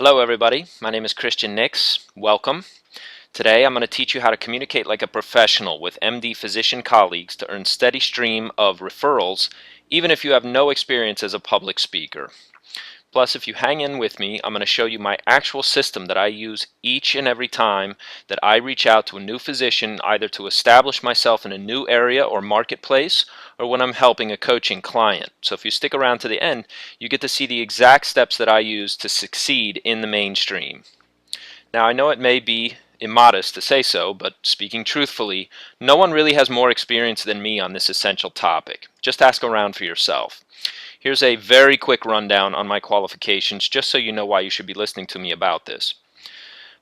Hello everybody, my name is Christian Nix. Welcome. Today I'm going to teach you how to communicate like a professional with MD physician colleagues to earn steady stream of referrals even if you have no experience as a public speaker. Plus, if you hang in with me, I'm going to show you my actual system that I use each and every time that I reach out to a new physician, either to establish myself in a new area or marketplace, or when I'm helping a coaching client. So if you stick around to the end, you get to see the exact steps that I use to succeed in the mainstream. Now, I know it may be immodest to say so, but speaking truthfully, no one really has more experience than me on this essential topic. Just ask around for yourself. Here's a very quick rundown on my qualifications, just so you know why you should be listening to me about this.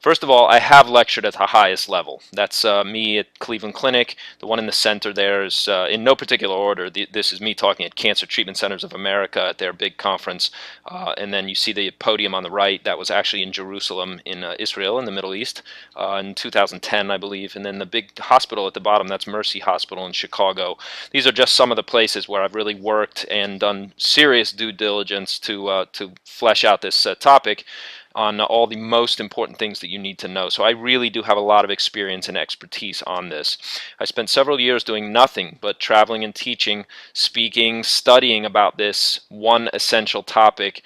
First of all, I have lectured at the highest level. That's me at Cleveland Clinic. The one in the center there is, in no particular order, this is me talking at Cancer Treatment Centers of America at their big conference. And then you see the podium on the right. That was actually in Jerusalem, in Israel, in the Middle East, in 2010, I believe. And then the big hospital at the bottom, that's Mercy Hospital in Chicago. These are just some of the places where I've really worked and done serious due diligence to flesh out this topic on all the most important things that you need to know. So I really do have a lot of experience and expertise on this. I spent several years doing nothing but traveling and teaching, speaking, studying about this one essential topic.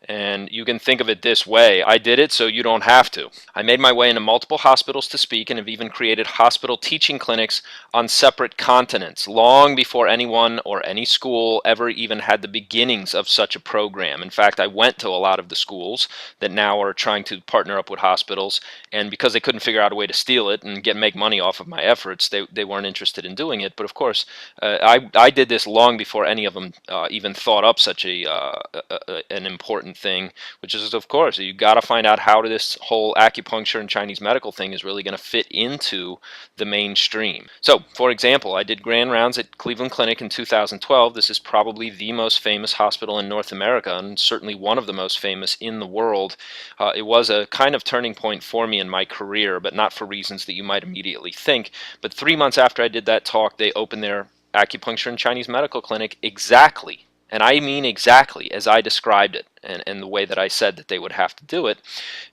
And you can think of it this way: I did it so you don't have to. I made my way into multiple hospitals to speak and have even created hospital teaching clinics on separate continents, long before anyone or any school ever even had the beginnings of such a program. In fact, I went to a lot of the schools that now are trying to partner up with hospitals, and because they couldn't figure out a way to steal it and make money off of my efforts, they weren't interested in doing it. But of course, I did this long before any of them even thought up such an important thing, which is, of course, you got to find out how this whole acupuncture and Chinese medical thing is really going to fit into the mainstream. So, for example, I did grand rounds at Cleveland Clinic in 2012. This is probably the most famous hospital in North America, and certainly one of the most famous in the world. It was a kind of turning point for me in my career, but not for reasons that you might immediately think. But 3 months after I did that talk, they opened their acupuncture and Chinese medical clinic exactly, and I mean exactly, as I described it, and the way that I said that they would have to do it.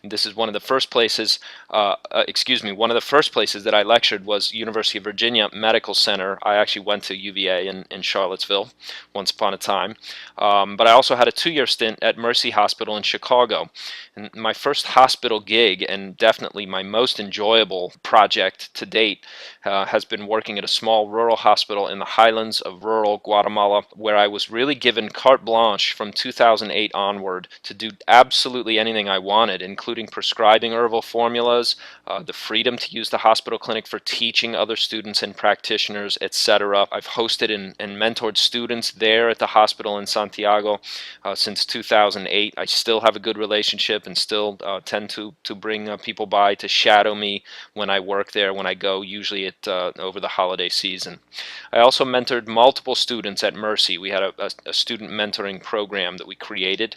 And this is one of the first places, one of the first places that I lectured was University of Virginia Medical Center. I actually went to UVA in Charlottesville once upon a time. But I also had a 2-year stint at Mercy Hospital in Chicago. And my first hospital gig, and definitely my most enjoyable project to date, has been working at a small rural hospital in the highlands of rural Guatemala, where I was really given carte blanche from 2008 onward to do absolutely anything I wanted, including prescribing herbal formulas, the freedom to use the hospital clinic for teaching other students and practitioners, etc. I've hosted and mentored students there at the hospital in Santiago since 2008. I still have a good relationship and still tend to bring people by to shadow me when I work there, when I go, usually over the holiday season. I also mentored multiple students at Mercy. We had a student mentoring program that we created,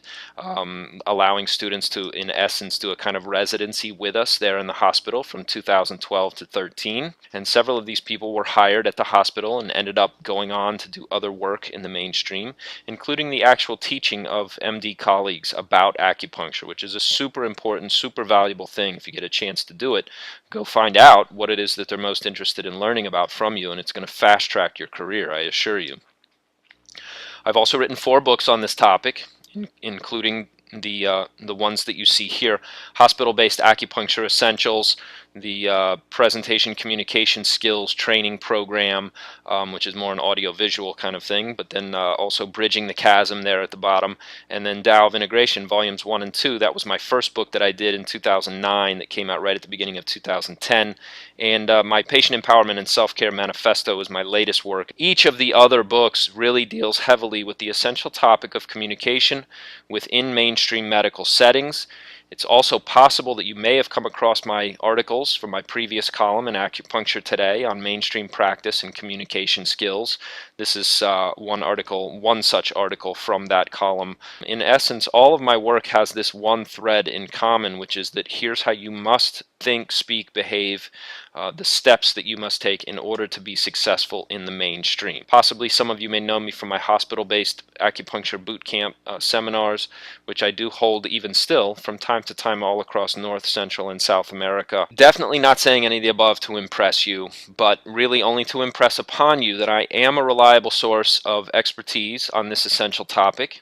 allowing students to, in essence, do a kind of residency with us there in the hospital from 2012 to 13. And several of these people were hired at the hospital and ended up going on to do other work in the mainstream, including the actual teaching of MD colleagues about acupuncture, which is a super important, super valuable thing. If you get a chance to do it, go find out what it is that they're most interested in learning about from you, and it's going to fast track your career, I assure you. I've also written 4 books on this topic, including the ones that you see here: Hospital-Based Acupuncture Essentials, the Presentation Communication Skills Training Program, which is more an audio-visual kind of thing, but then also Bridging the Chasm there at the bottom, and then Tao of Integration, Volumes 1 and 2. That was my first book that I did in 2009 that came out right at the beginning of 2010, and my Patient Empowerment and Self-Care Manifesto is my latest work. Each of the other books really deals heavily with the essential topic of communication within mainstream medical settings. It's also possible that you may have come across my articles from my previous column in Acupuncture Today on mainstream practice and communication skills. This is one such article from that column. In essence, all of my work has this one thread in common, which is that here's how you must think, speak, behave the steps that you must take in order to be successful in the mainstream. Possibly some of you may know me from my hospital-based acupuncture boot camp seminars, which I do hold even still from time to time all across North, Central, and South America. Definitely not saying any of the above to impress you, but really only to impress upon you that I am a reliable source of expertise on this essential topic.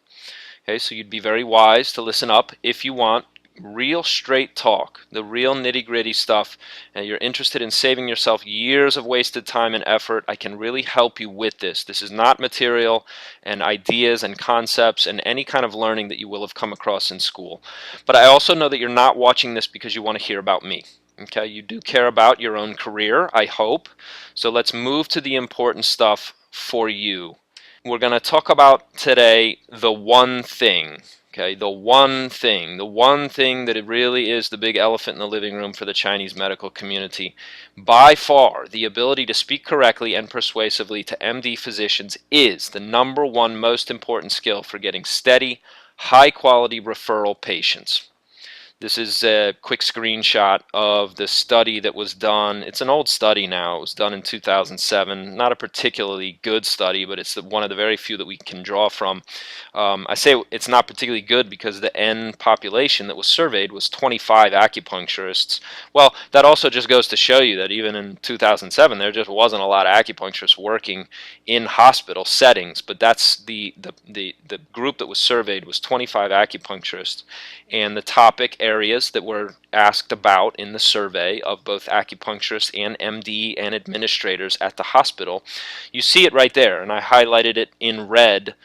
Okay, so you'd be very wise to listen up if you want real straight talk, the real nitty-gritty stuff, and you're interested in saving yourself years of wasted time and effort. I can really help you with this. This is not material and ideas and concepts and any kind of learning that you will have come across in school. But I also know that you're not watching this because you want to hear about me. Okay, you do care about your own career, I hope. So let's move to the important stuff for you. We're going to talk about today the one thing. Okay, the one thing that it really is the big elephant in the living room for the Chinese medical community. By far, the ability to speak correctly and persuasively to MD physicians is the number one most important skill for getting steady, high-quality referral patients. This is a quick screenshot of the study that was done. It's an old study now. It was done in 2007. Not a particularly good study, but it's one of the very few that we can draw from. I say it's not particularly good because the end population that was surveyed was 25 acupuncturists. Well, that also just goes to show you that even in 2007, there just wasn't a lot of acupuncturists working in hospital settings. But that's the group that was surveyed was 25 acupuncturists, and the topic areas that were asked about in the survey of both acupuncturists and MD and administrators at the hospital. You see it right there, and I highlighted it in red.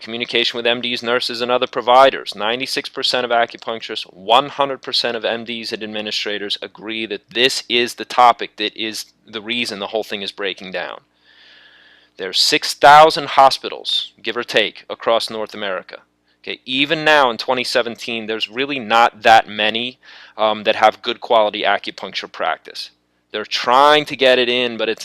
Communication with MDs, nurses, and other providers. 96% of acupuncturists, 100% of MDs and administrators agree that this is the topic that is the reason the whole thing is breaking down. There's 6,000 hospitals, give or take, across North America. Okay, even now in 2017, there's really not that many that have good quality acupuncture practice. They're trying to get it in, but it's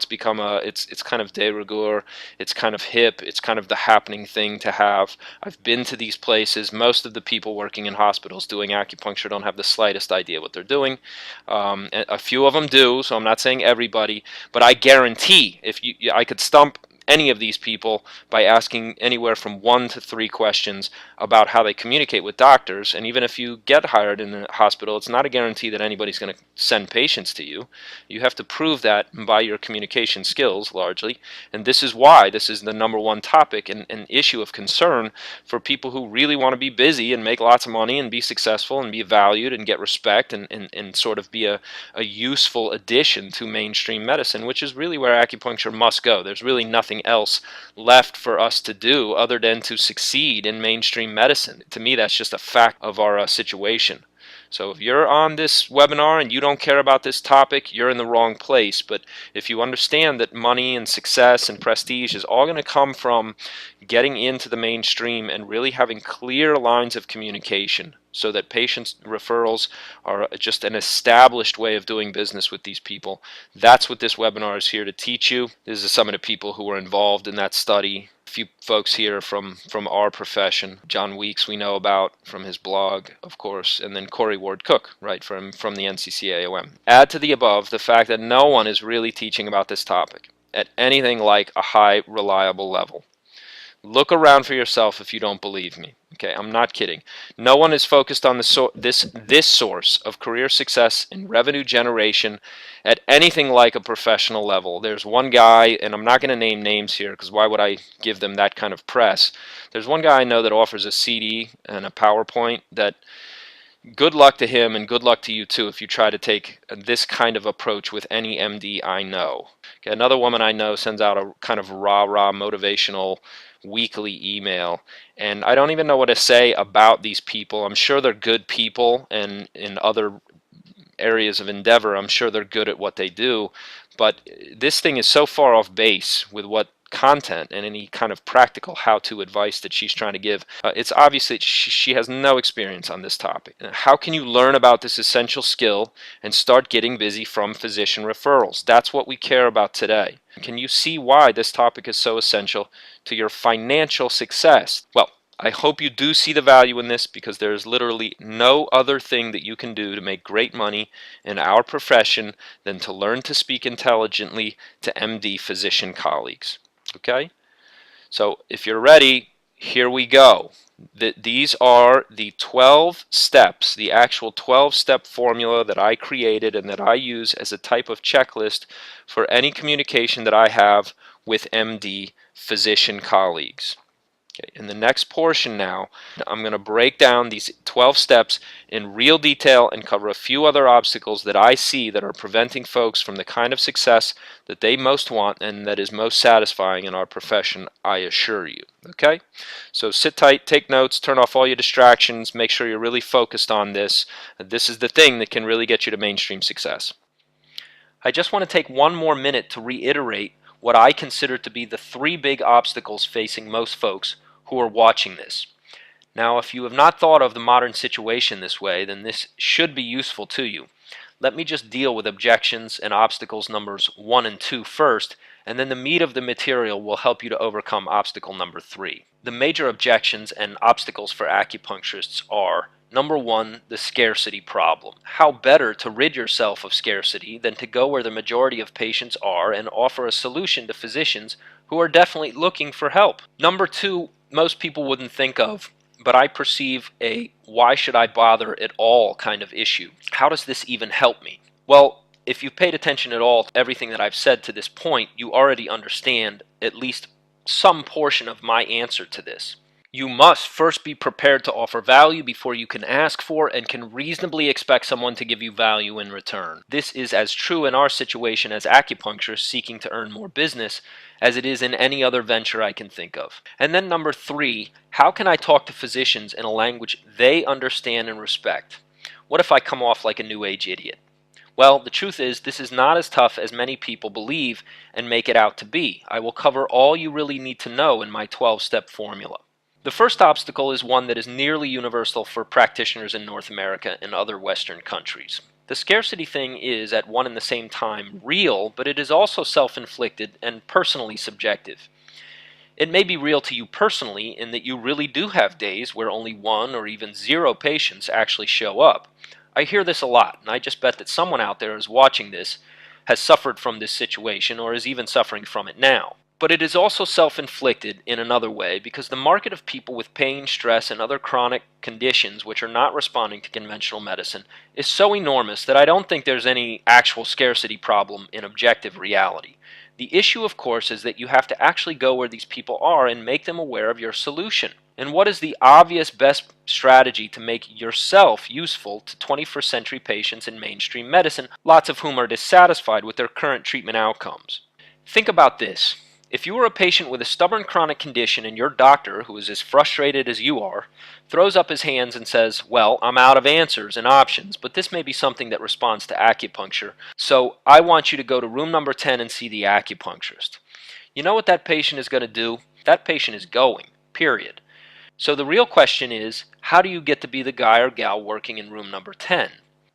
become it's kind of de rigueur. It's kind of hip. It's kind of the happening thing to have. I've been to these places. Most of the people working in hospitals doing acupuncture don't have the slightest idea what they're doing. A few of them do, so I'm not saying everybody, but I guarantee I could stump any of these people by asking anywhere from 1 to 3 questions about how they communicate with doctors. And even if you get hired in a hospital, it's not a guarantee that anybody's going to send patients to you. You have to prove that by your communication skills largely, and this is why this is the number one topic and an issue of concern for people who really want to be busy and make lots of money and be successful and be valued and get respect and sort of be a useful addition to mainstream medicine, which is really where acupuncture must go. There's really nothing else left for us to do other than to succeed in mainstream medicine. To me, that's just a fact of our situation. So if you're on this webinar and you don't care about this topic, you're in the wrong place. But if you understand that money and success and prestige is all going to come from getting into the mainstream and really having clear lines of communication so that patients' referrals are just an established way of doing business with these people, that's what this webinar is here to teach you. This is some of the people who were involved in that study. A few folks here from our profession. John Weeks we know about from his blog, of course, and then Corey Ward Cook, right, from the NCCAOM. Add to the above the fact that no one is really teaching about this topic at anything like a high, reliable level. Look around for yourself if you don't believe me. Okay, I'm not kidding. No one is focused on this source of career success and revenue generation at anything like a professional level. There's one guy, and I'm not going to name names here because why would I give them that kind of press? There's one guy I know that offers a CD and a PowerPoint that good luck to him and good luck to you too if you try to take this kind of approach with any MD I know. Okay, another woman I know sends out a kind of rah-rah motivational weekly email, and I don't even know what to say about these people. I'm sure they're good people, and in other areas of endeavor I'm sure they're good at what they do, but this thing is so far off base with what content and any kind of practical how-to advice that she's trying to give. It's obvious that she has no experience on this topic. How can you learn about this essential skill and start getting busy from physician referrals? That's what we care about today. Can you see why this topic is so essential to your financial success? Well, I hope you do see the value in this, because there is literally no other thing that you can do to make great money in our profession than to learn to speak intelligently to MD physician colleagues. Okay? So if you're ready, here we go. These are the 12 steps, the actual 12-step formula that I created and that I use as a type of checklist for any communication that I have with MD physician colleagues. Okay, in the next portion now, I'm going to break down these 12 steps in real detail and cover a few other obstacles that I see that are preventing folks from the kind of success that they most want and that is most satisfying in our profession, I assure you. Okay? So sit tight, take notes, turn off all your distractions, make sure you're really focused on this. This is the thing that can really get you to mainstream success. I just want to take one more minute to reiterate what I consider to be the 3 big obstacles facing most folks who are watching this. Now, if you have not thought of the modern situation this way, then this should be useful to you. Let me just deal with objections and obstacles numbers 1 and 2 first, and then the meat of the material will help you to overcome obstacle number 3. The major objections and obstacles for acupuncturists are: number 1, the scarcity problem. How better to rid yourself of scarcity than to go where the majority of patients are and offer a solution to physicians who are definitely looking for help. Number 2, most people wouldn't think of, but I perceive a why should I bother at all kind of issue. How does this even help me? Well, if you've paid attention at all to everything that I've said to this point, you already understand at least some portion of my answer to this. You must first be prepared to offer value before you can ask for and can reasonably expect someone to give you value in return. This is as true in our situation as acupuncturists seeking to earn more business as it is in any other venture I can think of. And then number 3, how can I talk to physicians in a language they understand and respect? What if I come off like a new age idiot? Well, the truth is, this is not as tough as many people believe and make it out to be. I will cover all you really need to know in my 12-step formula. The first obstacle is one that is nearly universal for practitioners in North America and other Western countries. The scarcity thing is, at one and the same time, real, but it is also self-inflicted and personally subjective. It may be real to you personally in that you really do have days where only 1 or even 0 patients actually show up. I hear this a lot, and I just bet that someone out there is watching this, has suffered from this situation, or is even suffering from it now. But it is also self-inflicted in another way, because the market of people with pain, stress, and other chronic conditions which are not responding to conventional medicine is so enormous that I don't think there's any actual scarcity problem in objective reality. The issue, of course, is that you have to actually go where these people are and make them aware of your solution. And what is the obvious best strategy to make yourself useful to 21st century patients in mainstream medicine, lots of whom are dissatisfied with their current treatment outcomes? Think about this. If you are a patient with a stubborn chronic condition and your doctor, who is as frustrated as you are, throws up his hands and says, well, I'm out of answers and options, but this may be something that responds to acupuncture, so I want you to go to room number 10 and see the acupuncturist. You know what that patient is going to do? That patient is going, period. So the real question is, how do you get to be the guy or gal working in room number 10?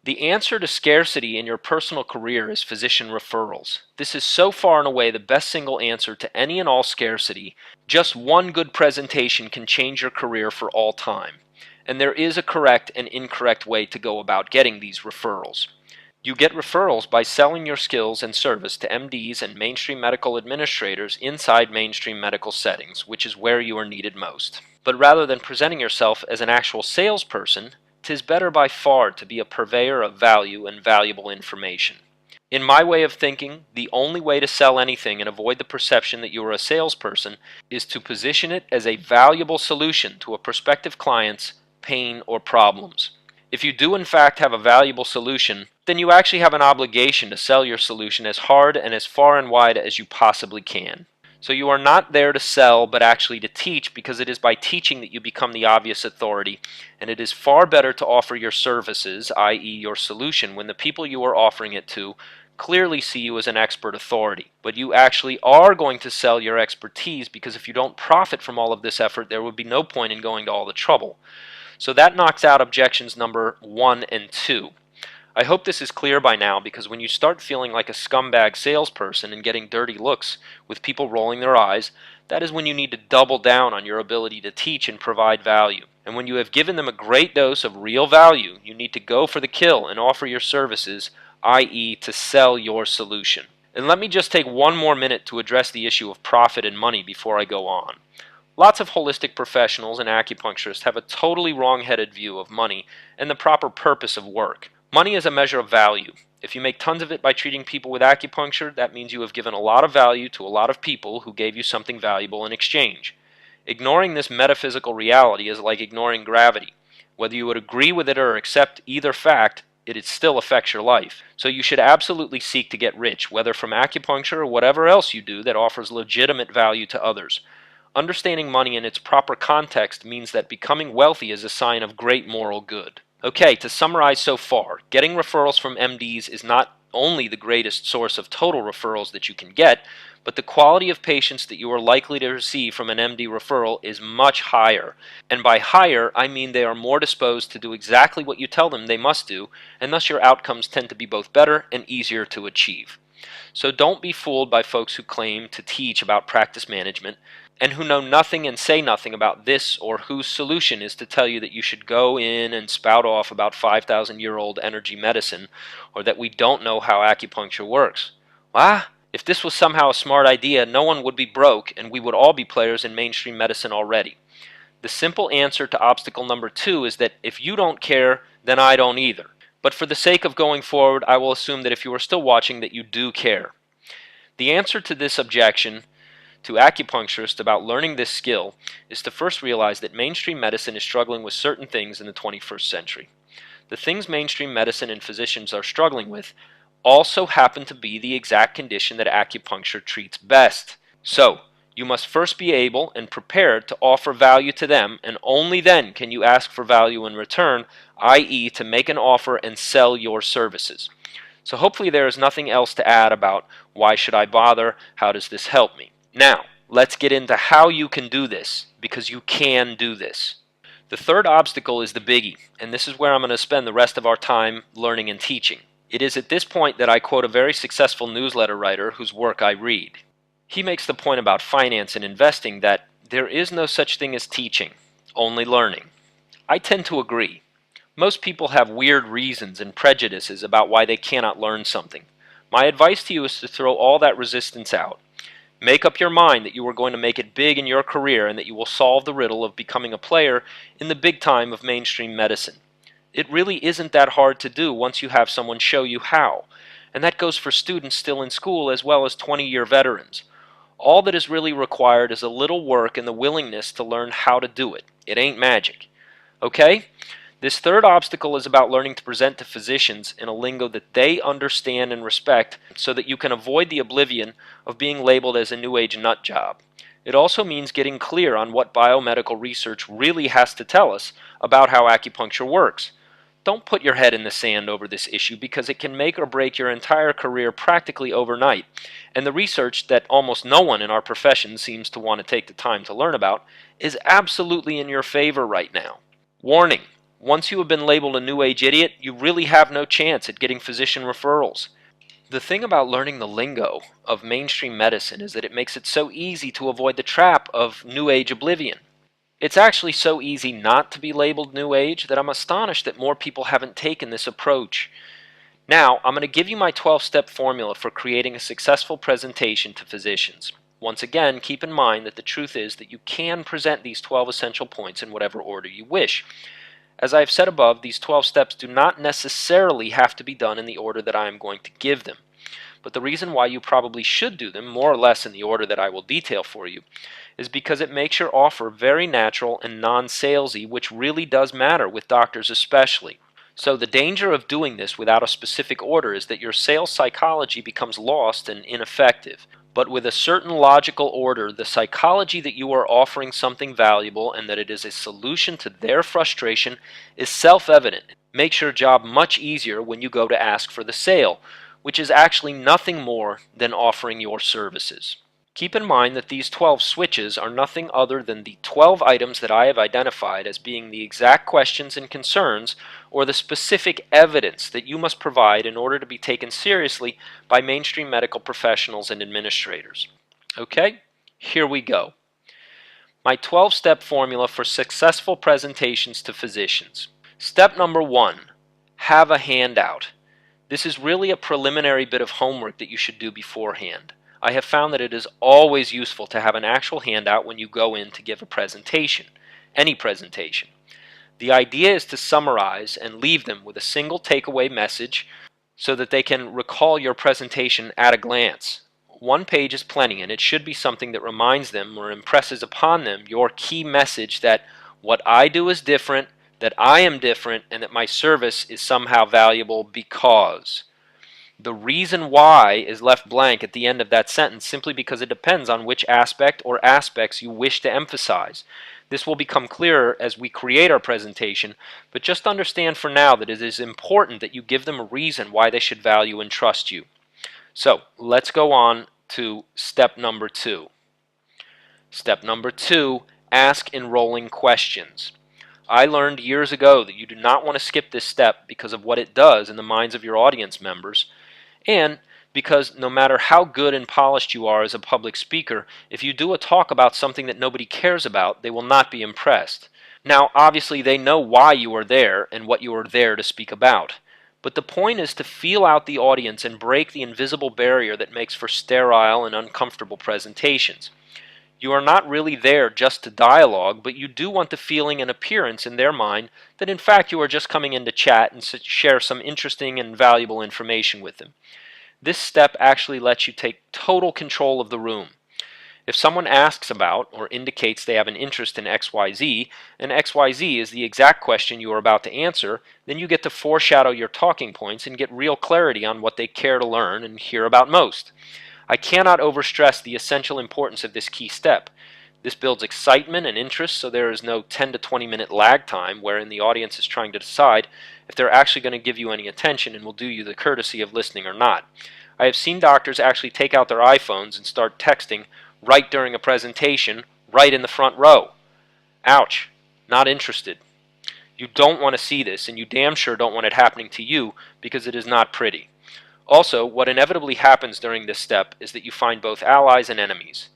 The answer to scarcity in your personal career is physician referrals. This is so far and away the best single answer to any and all scarcity. Just one good presentation can change your career for all time. And there is a correct and incorrect way to go about getting these referrals. You get referrals by selling your skills and service to MDs and mainstream medical administrators inside mainstream medical settings, which is where you are needed most. But rather than presenting yourself as an actual salesperson, 'tis better by far to be a purveyor of value and valuable information. In my way of thinking, the only way to sell anything and avoid the perception that you are a salesperson is to position it as a valuable solution to a prospective client's pain or problems. If you do in fact have a valuable solution, then you actually have an obligation to sell your solution as hard and as far and wide as you possibly can. So you are not there to sell, but actually to teach, because it is by teaching that you become the obvious authority, and it is far better to offer your services, i.e. your solution, when the people you are offering it to clearly see you as an expert authority. But you actually are going to sell your expertise, because if you don't profit from all of this effort, there would be no point in going to all the trouble. So that knocks out objections number 1 and 2. I hope this is clear by now, because when you start feeling like a scumbag salesperson and getting dirty looks with people rolling their eyes, that is when you need to double down on your ability to teach and provide value. And when you have given them a great dose of real value, you need to go for the kill and offer your services, i.e. to sell your solution. And let me just take one more minute to address the issue of profit and money before I go on. Lots of holistic professionals and acupuncturists have a totally wrong-headed view of money and the proper purpose of work. Money is a measure of value. If you make tons of it by treating people with acupuncture, that means you have given a lot of value to a lot of people who gave you something valuable in exchange. Ignoring this metaphysical reality is like ignoring gravity. Whether you would agree with it or accept either fact, it still affects your life. So you should absolutely seek to get rich, whether from acupuncture or whatever else you do that offers legitimate value to others. Understanding money in its proper context means that becoming wealthy is a sign of great moral good. Okay, to summarize so far, getting referrals from MDs is not only the greatest source of total referrals that you can get, but the quality of patients that you are likely to receive from an MD referral is much higher. And by higher, I mean they are more disposed to do exactly what you tell them they must do, and thus your outcomes tend to be both better and easier to achieve. So don't be fooled by folks who claim to teach about practice management and who know nothing and say nothing about this or whose solution is to tell you that you should go in and spout off about 5,000-year-old energy medicine, or that we don't know how acupuncture works. Why? If this was somehow a smart idea, no one would be broke and we would all be players in mainstream medicine already. The simple answer to obstacle number 2 is that if you don't care, then I don't either. But for the sake of going forward, I will assume that if you are still watching, that you do care. The answer to this objection to acupuncturists about learning this skill is to first realize that mainstream medicine is struggling with certain things in the 21st century. The things mainstream medicine and physicians are struggling with also happen to be the exact condition that acupuncture treats best. So, you must first be able and prepared to offer value to them, and only then can you ask for value in return, i.e. to make an offer and sell your services. So hopefully there is nothing else to add about why should I bother, how does this help me. Now, let's get into how you can do this, because you can do this. The third obstacle is the biggie, and this is where I'm going to spend the rest of our time learning and teaching. It is at this point that I quote a very successful newsletter writer whose work I read. He makes the point about finance and investing that there is no such thing as teaching, only learning. I tend to agree. Most people have weird reasons and prejudices about why they cannot learn something. My advice to you is to throw all that resistance out. Make up your mind that you are going to make it big in your career and that you will solve the riddle of becoming a player in the big time of mainstream medicine. It really isn't that hard to do once you have someone show you how, and that goes for students still in school as well as 20-year veterans. All that is really required is a little work and the willingness to learn how to do it. It ain't magic. Okay? This third obstacle is about learning to present to physicians in a lingo that they understand and respect so that you can avoid the oblivion of being labeled as a New Age nut job. It also means getting clear on what biomedical research really has to tell us about how acupuncture works. Don't put your head in the sand over this issue because it can make or break your entire career practically overnight, and the research that almost no one in our profession seems to want to take the time to learn about is absolutely in your favor right now. Warning. Once you have been labeled a New Age idiot, you really have no chance at getting physician referrals. The thing about learning the lingo of mainstream medicine is that it makes it so easy to avoid the trap of New Age oblivion. It's actually so easy not to be labeled New Age that I'm astonished that more people haven't taken this approach. Now, I'm going to give you my 12-step formula for creating a successful presentation to physicians. Once again, keep in mind that the truth is that you can present these 12 essential points in whatever order you wish. As I have said above, these 12 steps do not necessarily have to be done in the order that I am going to give them. But the reason why you probably should do them, more or less in the order that I will detail for you, is because it makes your offer very natural and non-salesy, which really does matter with doctors especially. So the danger of doing this without a specific order is that your sales psychology becomes lost and ineffective. But with a certain logical order, the psychology that you are offering something valuable and that it is a solution to their frustration is self-evident. It makes your job much easier when you go to ask for the sale, which is actually nothing more than offering your services. Keep in mind that these 12 switches are nothing other than the 12 items that I have identified as being the exact questions and concerns or the specific evidence that you must provide in order to be taken seriously by mainstream medical professionals and administrators. Okay? Here we go. My 12-step formula for successful presentations to physicians. Step number 1, have a handout. This is really a preliminary bit of homework that you should do beforehand. I have found that it is always useful to have an actual handout when you go in to give a presentation, any presentation. The idea is to summarize and leave them with a single takeaway message so that they can recall your presentation at a glance. One page is plenty, and it should be something that reminds them or impresses upon them your key message that what I do is different, that I am different, and that my service is somehow valuable because. The reason why is left blank at the end of that sentence simply because it depends on which aspect or aspects you wish to emphasize. This will become clearer as we create our presentation, but just understand for now that it is important that you give them a reason why they should value and trust you. So let's go on to step number 2. Step number 2, ask enrolling questions. I learned years ago that you do not want to skip this step because of what it does in the minds of your audience members, and because no matter how good and polished you are as a public speaker, if you do a talk about something that nobody cares about, they will not be impressed. Now, obviously, they know why you are there and what you are there to speak about. But the point is to feel out the audience and break the invisible barrier that makes for sterile and uncomfortable presentations. You are not really there just to dialogue, but you do want the feeling and appearance in their mind that in fact you are just coming in to chat and share some interesting and valuable information with them. This step actually lets you take total control of the room. If someone asks about or indicates they have an interest in XYZ, and XYZ is the exact question you are about to answer, then you get to foreshadow your talking points and get real clarity on what they care to learn and hear about most. I cannot overstress the essential importance of this key step. This builds excitement and interest so there is no 10 to 20 minute lag time wherein the audience is trying to decide if they're actually going to give you any attention and will do you the courtesy of listening or not. I have seen doctors actually take out their iPhones and start texting right during a presentation, right in the front row. Ouch. Not interested. You don't want to see this, and you damn sure don't want it happening to you because it is not pretty. Also, what inevitably happens during this step is that you find both allies and enemies.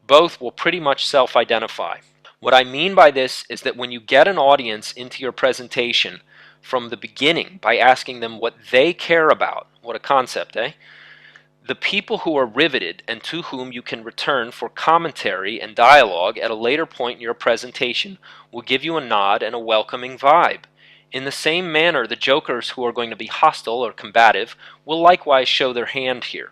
Both will pretty much self-identify. What I mean by this is that when you get an audience into your presentation from the beginning by asking them what they care about, what a concept, eh? The people who are riveted and to whom you can return for commentary and dialogue at a later point in your presentation will give you a nod and a welcoming vibe. In the same manner, the jokers who are going to be hostile or combative will likewise show their hand here.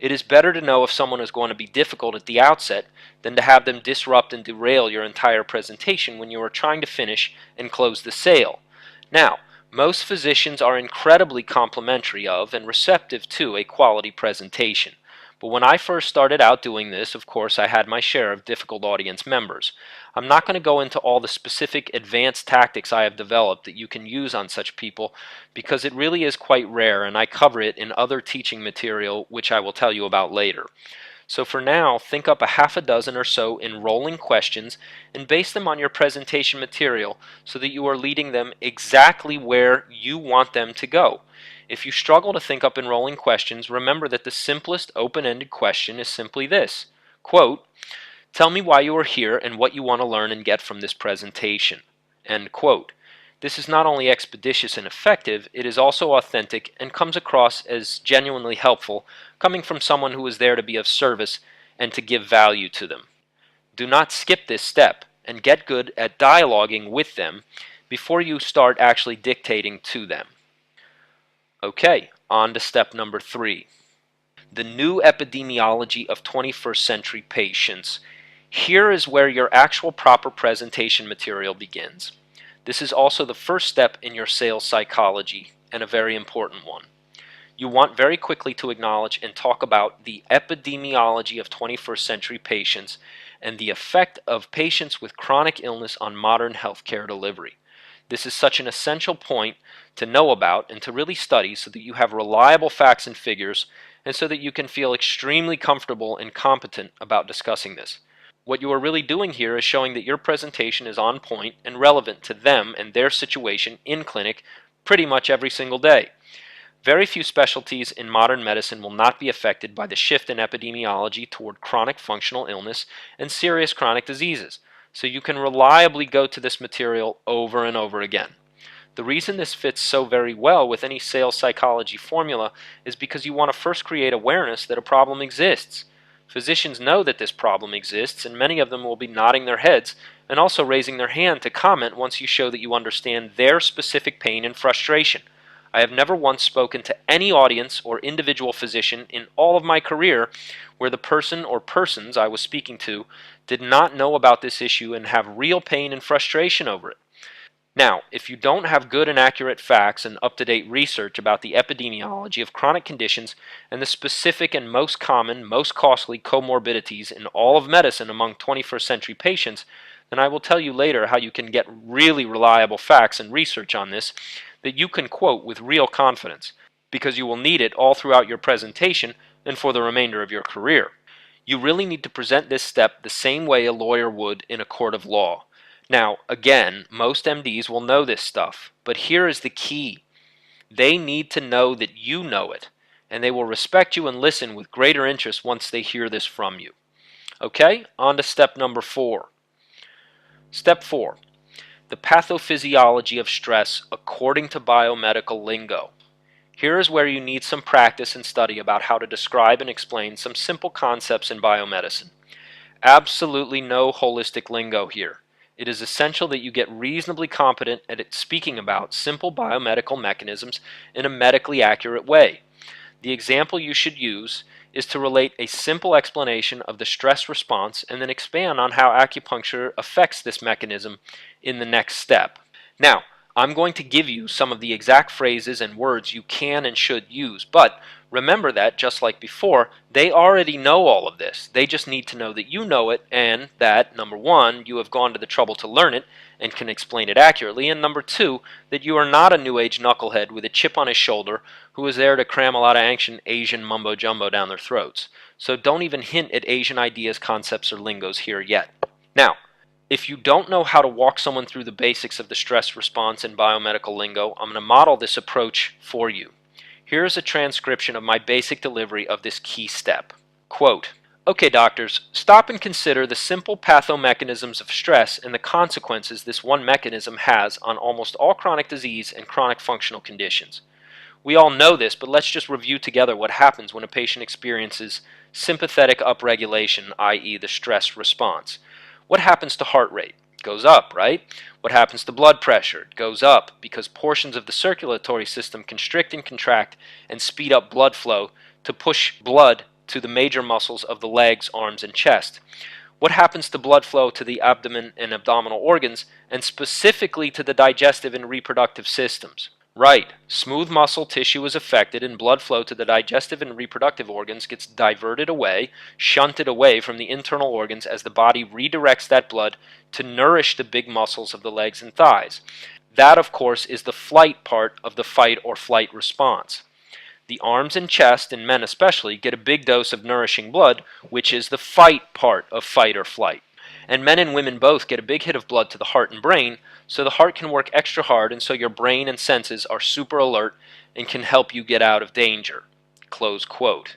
It is better to know if someone is going to be difficult at the outset than to have them disrupt and derail your entire presentation when you are trying to finish and close the sale. Now, most physicians are incredibly complimentary of and receptive to a quality presentation. But when I first started out doing this, of course, I had my share of difficult audience members. I'm not going to go into all the specific advanced tactics I have developed that you can use on such people because it really is quite rare, and I cover it in other teaching material which I will tell you about later. So for now, think up a half a dozen or so enrolling questions and base them on your presentation material so that you are leading them exactly where you want them to go. If you struggle to think up enrolling questions, remember that the simplest open-ended question is simply this. Quote, "Tell me why you are here and what you want to learn and get from this presentation." End quote. This is not only expeditious and effective, it is also authentic and comes across as genuinely helpful, coming from someone who is there to be of service and to give value to them. Do not skip this step and get good at dialoguing with them before you start actually dictating to them. Okay, on to step number 3. The new epidemiology of 21st century patients. Here is where your actual proper presentation material begins. This is also the first step in your sales psychology, and a very important one. You want very quickly to acknowledge and talk about the epidemiology of 21st century patients and the effect of patients with chronic illness on modern healthcare delivery. This is such an essential point to know about and to really study so that you have reliable facts and figures and so that you can feel extremely comfortable and competent about discussing this. What you are really doing here is showing that your presentation is on point and relevant to them and their situation in clinic pretty much every single day. Very few specialties in modern medicine will not be affected by the shift in epidemiology toward chronic functional illness and serious chronic diseases, so you can reliably go to this material over and over again. The reason this fits so very well with any sales psychology formula is because you want to first create awareness that a problem exists. Physicians know that this problem exists, and many of them will be nodding their heads and also raising their hand to comment once you show that you understand their specific pain and frustration. I have never once spoken to any audience or individual physician in all of my career where the person or persons I was speaking to did not know about this issue and have real pain and frustration over it. Now, if you don't have good and accurate facts and up-to-date research about the epidemiology of chronic conditions and the specific and most common, most costly comorbidities in all of medicine among 21st century patients, then I will tell you later how you can get really reliable facts and research on this that you can quote with real confidence, because you will need it all throughout your presentation and for the remainder of your career. You really need to present this step the same way a lawyer would in a court of law. Now, again, most MDs will know this stuff, but here is the key. They need to know that you know it, and they will respect you and listen with greater interest once they hear this from you. Okay, on to step number 4. Step 4. The pathophysiology of stress according to biomedical lingo. Here is where you need some practice and study about how to describe and explain some simple concepts in biomedicine. Absolutely no holistic lingo here. It is essential that you get reasonably competent at speaking about simple biomedical mechanisms in a medically accurate way. The example you should use is to relate a simple explanation of the stress response and then expand on how acupuncture affects this mechanism in the next step. Now, I'm going to give you some of the exact phrases and words you can and should use, but remember that, just like before, they already know all of this. They just need to know that you know it and that, number 1, you have gone to the trouble to learn it and can explain it accurately, and number 2, that you are not a New Age knucklehead with a chip on his shoulder who is there to cram a lot of ancient Asian mumbo-jumbo down their throats. So don't even hint at Asian ideas, concepts, or lingos here yet. Now, if you don't know how to walk someone through the basics of the stress response in biomedical lingo, I'm going to model this approach for you. Here is a transcription of my basic delivery of this key step. Quote, "Okay, doctors, stop and consider the simple pathomechanisms of stress and the consequences this one mechanism has on almost all chronic disease and chronic functional conditions. We all know this, but let's just review together what happens when a patient experiences sympathetic upregulation, i.e. the stress response. What happens to heart rate? It goes up, right? What happens to blood pressure? It goes up because portions of the circulatory system constrict and contract and speed up blood flow to push blood to the major muscles of the legs, arms, and chest. What happens to blood flow to the abdomen and abdominal organs, and specifically to the digestive and reproductive systems? Right, smooth muscle tissue is affected and blood flow to the digestive and reproductive organs gets diverted away, shunted away from the internal organs as the body redirects that blood to nourish the big muscles of the legs and thighs. That, of course, is the flight part of the fight or flight response. The arms and chest, in men especially, get a big dose of nourishing blood, which is the fight part of fight or flight. And men and women both get a big hit of blood to the heart and brain, so the heart can work extra hard, and so your brain and senses are super alert and can help you get out of danger." Close quote.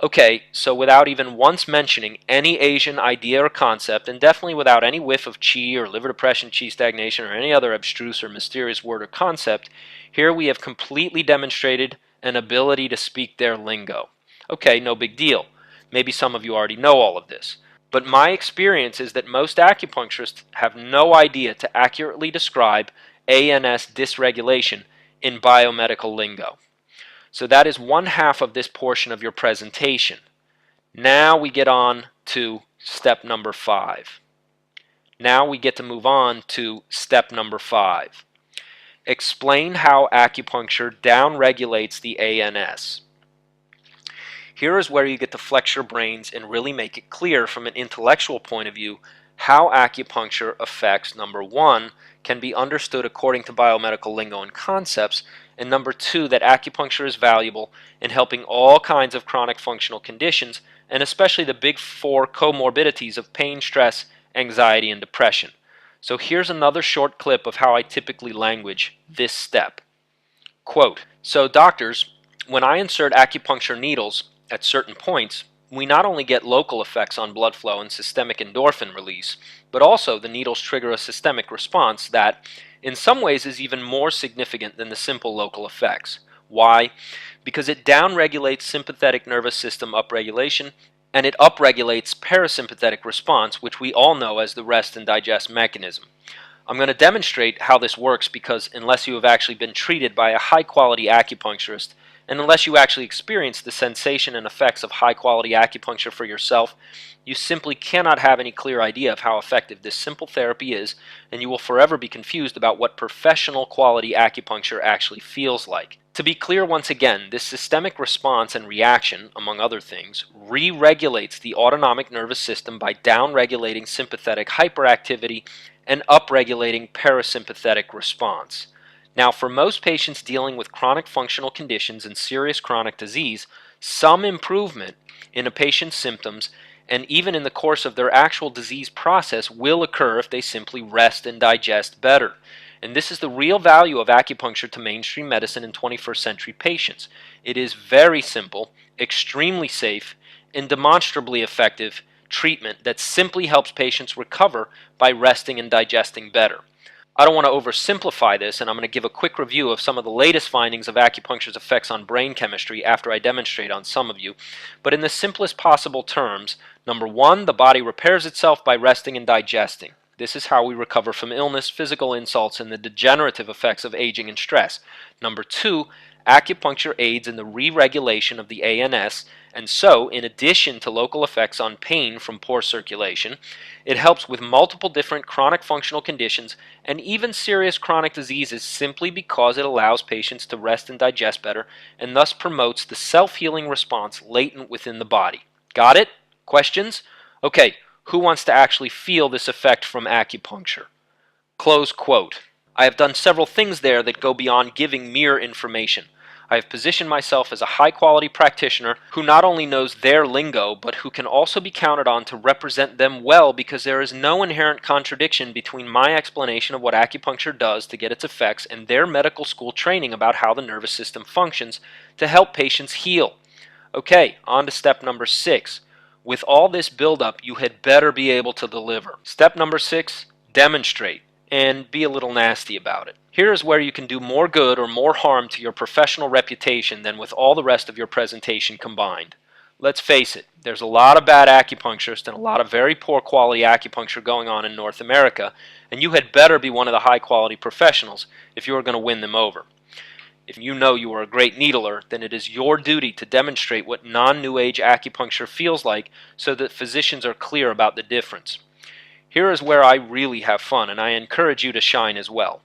Okay, so without even once mentioning any Asian idea or concept, and definitely without any whiff of qi or liver depression, qi stagnation, or any other abstruse or mysterious word or concept, here we have completely demonstrated an ability to speak their lingo. Okay, no big deal. Maybe some of you already know all of this. But my experience is that most acupuncturists have no idea to accurately describe ANS dysregulation in biomedical lingo. So that is one half of this portion of your presentation. Now we get on to step number 5. Now we get to move on to step number 5. Explain how acupuncture downregulates the ANS. Here is where you get to flex your brains and really make it clear from an intellectual point of view how acupuncture affects, number 1, can be understood according to biomedical lingo and concepts, and number 2, that acupuncture is valuable in helping all kinds of chronic functional conditions, and especially the big 4 comorbidities of pain, stress, anxiety, and depression. So here's another short clip of how I typically language this step. Quote, "So doctors, when I insert acupuncture needles at certain points, we not only get local effects on blood flow and systemic endorphin release, but also the needles trigger a systemic response that, in some ways, is even more significant than the simple local effects. Why? Because it downregulates sympathetic nervous system upregulation and it upregulates parasympathetic response, which we all know as the rest and digest mechanism. I'm going to demonstrate how this works because unless you have actually been treated by a high-quality acupuncturist, and unless you actually experience the sensation and effects of high-quality acupuncture for yourself, you simply cannot have any clear idea of how effective this simple therapy is, and you will forever be confused about what professional quality acupuncture actually feels like. To be clear once again, this systemic response and reaction, among other things, re-regulates the autonomic nervous system by down-regulating sympathetic hyperactivity and upregulating parasympathetic response. Now, for most patients dealing with chronic functional conditions and serious chronic disease, some improvement in a patient's symptoms and even in the course of their actual disease process will occur if they simply rest and digest better. And this is the real value of acupuncture to mainstream medicine in 21st century patients. It is very simple, extremely safe, and demonstrably effective treatment that simply helps patients recover by resting and digesting better. I don't want to oversimplify this, and I'm going to give a quick review of some of the latest findings of acupuncture's effects on brain chemistry after I demonstrate on some of you. But in the simplest possible terms, number one, the body repairs itself by resting and digesting. This is how we recover from illness, physical insults, and the degenerative effects of aging and stress. Number two, acupuncture aids in the re-regulation of the ANS, and so, in addition to local effects on pain from poor circulation, it helps with multiple different chronic functional conditions and even serious chronic diseases simply because it allows patients to rest and digest better and thus promotes the self-healing response latent within the body. Got it? Questions? Okay, who wants to actually feel this effect from acupuncture? Close quote. I have done several things there that go beyond giving mere information. I have positioned myself as a high-quality practitioner who not only knows their lingo, but who can also be counted on to represent them well because there is no inherent contradiction between my explanation of what acupuncture does to get its effects and their medical school training about how the nervous system functions to help patients heal. Okay, on to step number 6. With all this buildup, you had better be able to deliver. Step number 6, demonstrate, and be a little nasty about it. Here is where you can do more good or more harm to your professional reputation than with all the rest of your presentation combined. Let's face it, there's a lot of bad acupuncturists and a lot of very poor quality acupuncture going on in North America, and you had better be one of the high quality professionals if you are going to win them over. If you know you are a great needler, then it is your duty to demonstrate what non-New Age acupuncture feels like so that physicians are clear about the difference. Here is where I really have fun, and I encourage you to shine as well.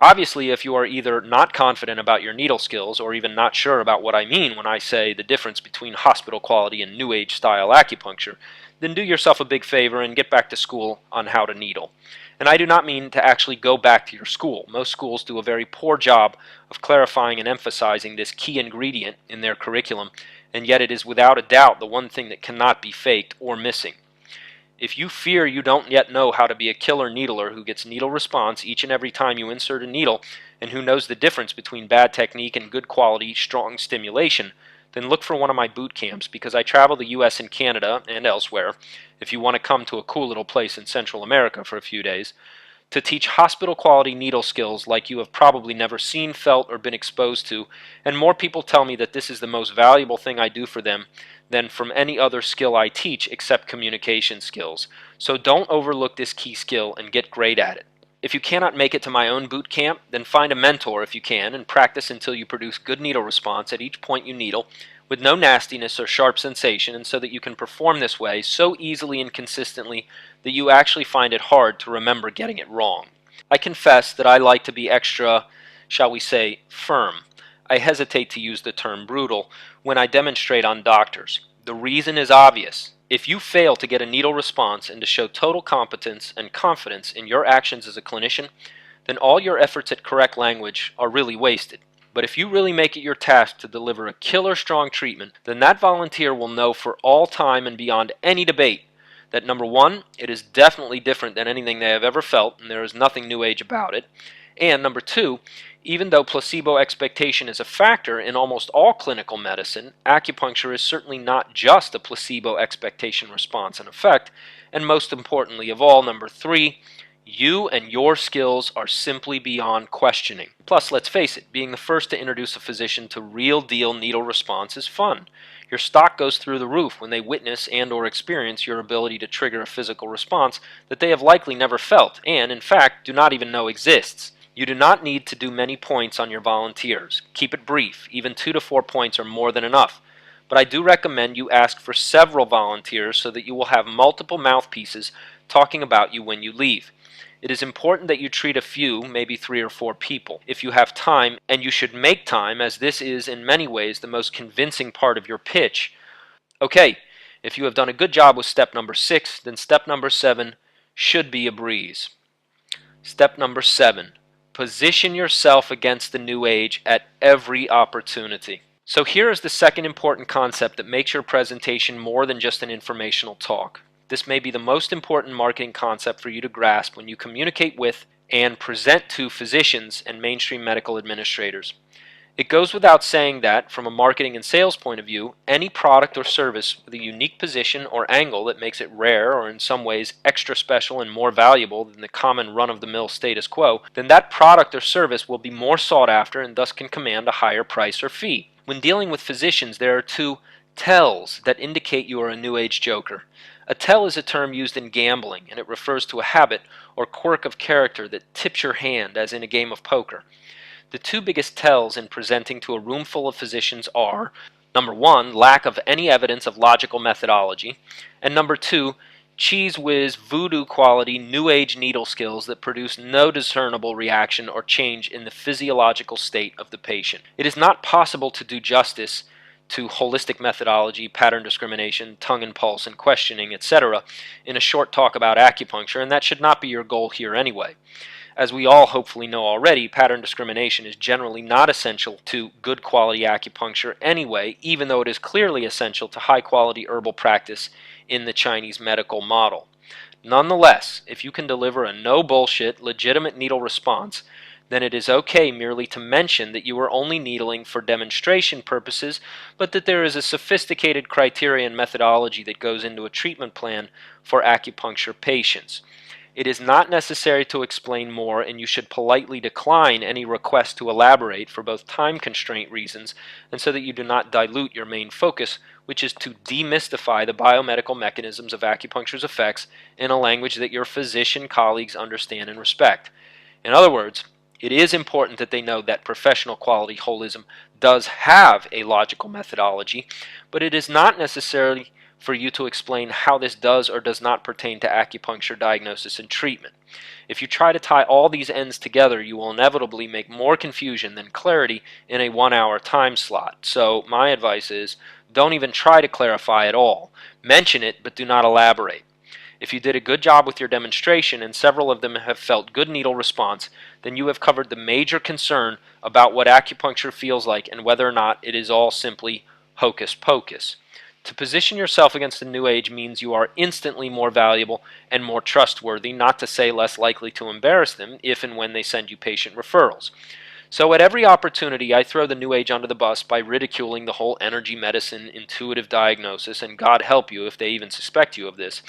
Obviously, if you are either not confident about your needle skills or even not sure about what I mean when I say the difference between hospital quality and New Age style acupuncture, then do yourself a big favor and get back to school on how to needle. And I do not mean to actually go back to your school. Most schools do a very poor job of clarifying and emphasizing this key ingredient in their curriculum, and yet it is without a doubt the one thing that cannot be faked or missing. If you fear you don't yet know how to be a killer needler who gets needle response each and every time you insert a needle and who knows the difference between bad technique and good quality, strong stimulation, then look for one of my boot camps because I travel the US and Canada and elsewhere, if you want to come to a cool little place in Central America for a few days, to teach hospital quality needle skills like you have probably never seen, felt, or been exposed to, and more people tell me that this is the most valuable thing I do for them than from any other skill I teach except communication skills. So don't overlook this key skill and get great at it. If you cannot make it to my own boot camp, then find a mentor if you can and practice until you produce good needle response at each point you needle with no nastiness or sharp sensation, and so that you can perform this way so easily and consistently that you actually find it hard to remember getting it wrong. I confess that I like to be extra, shall we say, firm. I hesitate to use the term brutal when I demonstrate on doctors. The reason is obvious. If you fail to get a needle response and to show total competence and confidence in your actions as a clinician, then all your efforts at correct language are really wasted. But if you really make it your task to deliver a killer strong treatment, then that volunteer will know for all time and beyond any debate that number one, it is definitely different than anything they have ever felt, and there is nothing New Age about it, And number two, even though placebo expectation is a factor in almost all clinical medicine, acupuncture is certainly not just a placebo expectation response and effect. And most importantly of all, number three, you and your skills are simply beyond questioning. Plus, let's face it, being the first to introduce a physician to real deal needle response is fun. Your stock goes through the roof when they witness and or experience your ability to trigger a physical response that they have likely never felt and, in fact, do not even know exists. You do not need to do many points on your volunteers. Keep it brief. Even 2 to 4 points are more than enough. But I do recommend you ask for several volunteers so that you will have multiple mouthpieces talking about you when you leave. It is important that you treat a few, maybe 3 or 4 people, if you have time, and you should make time, as this is in many ways the most convincing part of your pitch. Okay, if you have done a good job with step number 6, then step number 7 should be a breeze. Step number 7. Position yourself against the new age at every opportunity. So here is the second important concept that makes your presentation more than just an informational talk. This may be the most important marketing concept for you to grasp when you communicate with and present to physicians and mainstream medical administrators. It goes without saying that, from a marketing and sales point of view, any product or service with a unique position or angle that makes it rare or in some ways extra special and more valuable than the common run-of-the-mill status quo, then that product or service will be more sought after and thus can command a higher price or fee. When dealing with physicians, there are 2 tells that indicate you are a New Age joker. A tell is a term used in gambling, and it refers to a habit or quirk of character that tips your hand, as in a game of poker. The 2 biggest tells in presenting to a room full of physicians are, number 1, lack of any evidence of logical methodology, and number 2, cheese whiz, voodoo quality, New Age needle skills that produce no discernible reaction or change in the physiological state of the patient. It is not possible to do justice to holistic methodology, pattern discrimination, tongue and pulse and questioning, etc. in a short talk about acupuncture, and that should not be your goal here anyway. As we all hopefully know already, pattern discrimination is generally not essential to good quality acupuncture anyway, even though it is clearly essential to high quality herbal practice in the Chinese medical model. Nonetheless, if you can deliver a no bullshit, legitimate needle response, then it is okay merely to mention that you are only needling for demonstration purposes, but that there is a sophisticated criteria and methodology that goes into a treatment plan for acupuncture patients. It is not necessary to explain more, and you should politely decline any request to elaborate for both time constraint reasons and so that you do not dilute your main focus, which is to demystify the biomedical mechanisms of acupuncture's effects in a language that your physician colleagues understand and respect. In other words, it is important that they know that professional quality holism does have a logical methodology, but it is not necessarily for you to explain how this does or does not pertain to acupuncture diagnosis and treatment. If you try to tie all these ends together, you will inevitably make more confusion than clarity in a 1-hour time slot. So my advice is, don't even try to clarify at all. Mention it, but do not elaborate. If you did a good job with your demonstration and several of them have felt good needle response, then you have covered the major concern about what acupuncture feels like and whether or not it is all simply hocus pocus. To position yourself against the New Age means you are instantly more valuable and more trustworthy, not to say less likely to embarrass them if and when they send you patient referrals. So at every opportunity, I throw the New Age under the bus by ridiculing the whole energy medicine, intuitive diagnosis, and God help you if they even suspect you of this,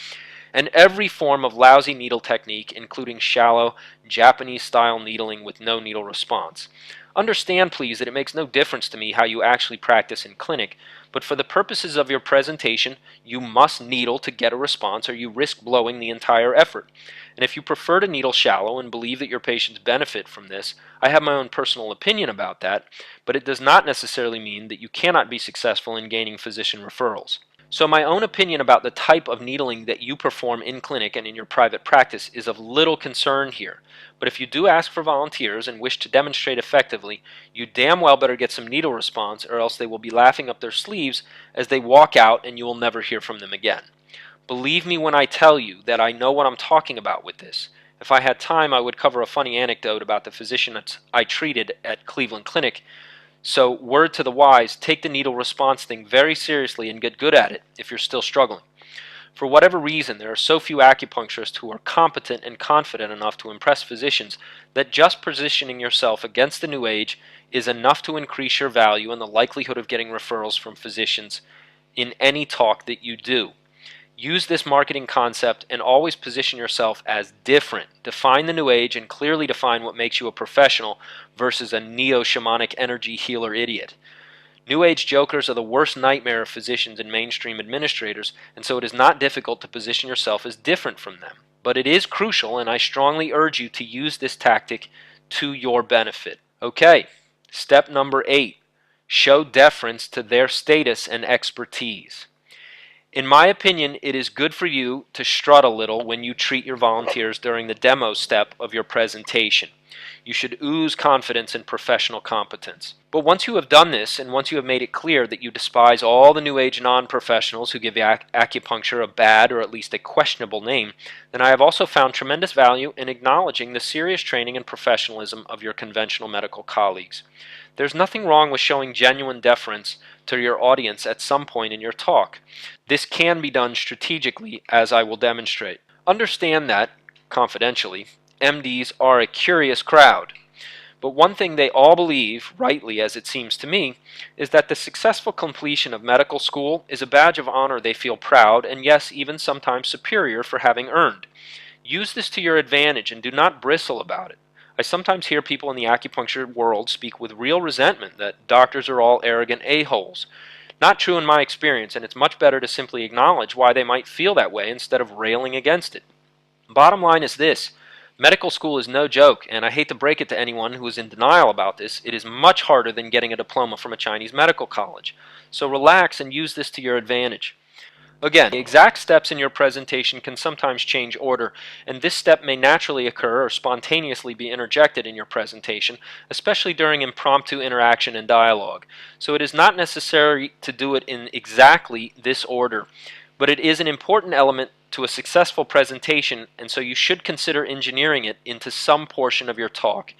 and every form of lousy needle technique, including shallow, Japanese-style needling with no needle response. Understand, please, that it makes no difference to me how you actually practice in clinic, but for the purposes of your presentation, you must needle to get a response or you risk blowing the entire effort. And if you prefer to needle shallow and believe that your patients benefit from this, I have my own personal opinion about that, but it does not necessarily mean that you cannot be successful in gaining physician referrals. So my own opinion about the type of needling that you perform in clinic and in your private practice is of little concern here. But if you do ask for volunteers and wish to demonstrate effectively, you damn well better get some needle response, or else they will be laughing up their sleeves as they walk out and you will never hear from them again. Believe me when I tell you that I know what I'm talking about with this. If I had time, I would cover a funny anecdote about the physician that I treated at Cleveland Clinic. So, word to the wise, take the needle response thing very seriously and get good at it if you're still struggling. For whatever reason, there are so few acupuncturists who are competent and confident enough to impress physicians that just positioning yourself against the New Age is enough to increase your value and the likelihood of getting referrals from physicians in any talk that you do. Use this marketing concept and always position yourself as different. Define the New Age and clearly define what makes you a professional versus a neo-shamanic energy healer idiot. New Age jokers are the worst nightmare of physicians and mainstream administrators, and so it is not difficult to position yourself as different from them. But it is crucial, and I strongly urge you to use this tactic to your benefit. Okay, step number 8. Show deference to their status and expertise. In my opinion, it is good for you to strut a little when you treat your volunteers during the demo step of your presentation. You should ooze confidence and professional competence. But once you have done this, and once you have made it clear that you despise all the New Age non-professionals who give acupuncture a bad or at least a questionable name, then I have also found tremendous value in acknowledging the serious training and professionalism of your conventional medical colleagues. There's nothing wrong with showing genuine deference to your audience at some point in your talk. This can be done strategically, as I will demonstrate. Understand that, confidentially, MDs are a curious crowd. But one thing they all believe, rightly as it seems to me, is that the successful completion of medical school is a badge of honor they feel proud and yes, even sometimes superior for having earned. Use this to your advantage and do not bristle about it. I sometimes hear people in the acupuncture world speak with real resentment that doctors are all arrogant a-holes. Not true in my experience, and it's much better to simply acknowledge why they might feel that way instead of railing against it. Bottom line is this. Medical school is no joke, and I hate to break it to anyone who is in denial about this. It is much harder than getting a diploma from a Chinese medical college. So relax and use this to your advantage. Again, the exact steps in your presentation can sometimes change order, and this step may naturally occur or spontaneously be interjected in your presentation, especially during impromptu interaction and dialogue. So it is not necessary to do it in exactly this order, but it is an important element to a successful presentation, and so you should consider engineering it into some portion of your talk.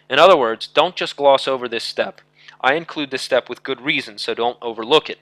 In other words, don't just gloss over this step. I include this step with good reason, so don't overlook it.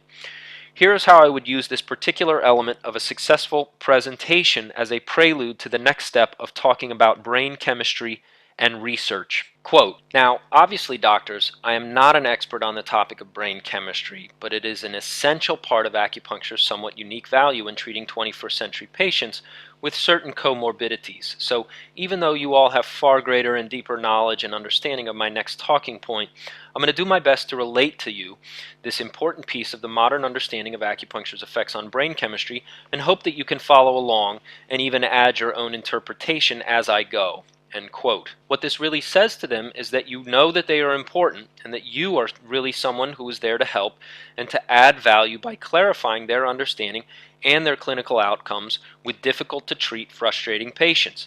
Here is how I would use this particular element of a successful presentation as a prelude to the next step of talking about brain chemistry and research. Quote, now, obviously, doctors, I am not an expert on the topic of brain chemistry, but it is an essential part of acupuncture's somewhat unique value in treating 21st century patients with certain comorbidities. So even though you all have far greater and deeper knowledge and understanding of my next talking point, I'm going to do my best to relate to you this important piece of the modern understanding of acupuncture's effects on brain chemistry and hope that you can follow along and even add your own interpretation as I go. End quote. What this really says to them is that you know that they are important and that you are really someone who is there to help and to add value by clarifying their understanding and their clinical outcomes with difficult to treat, frustrating patients.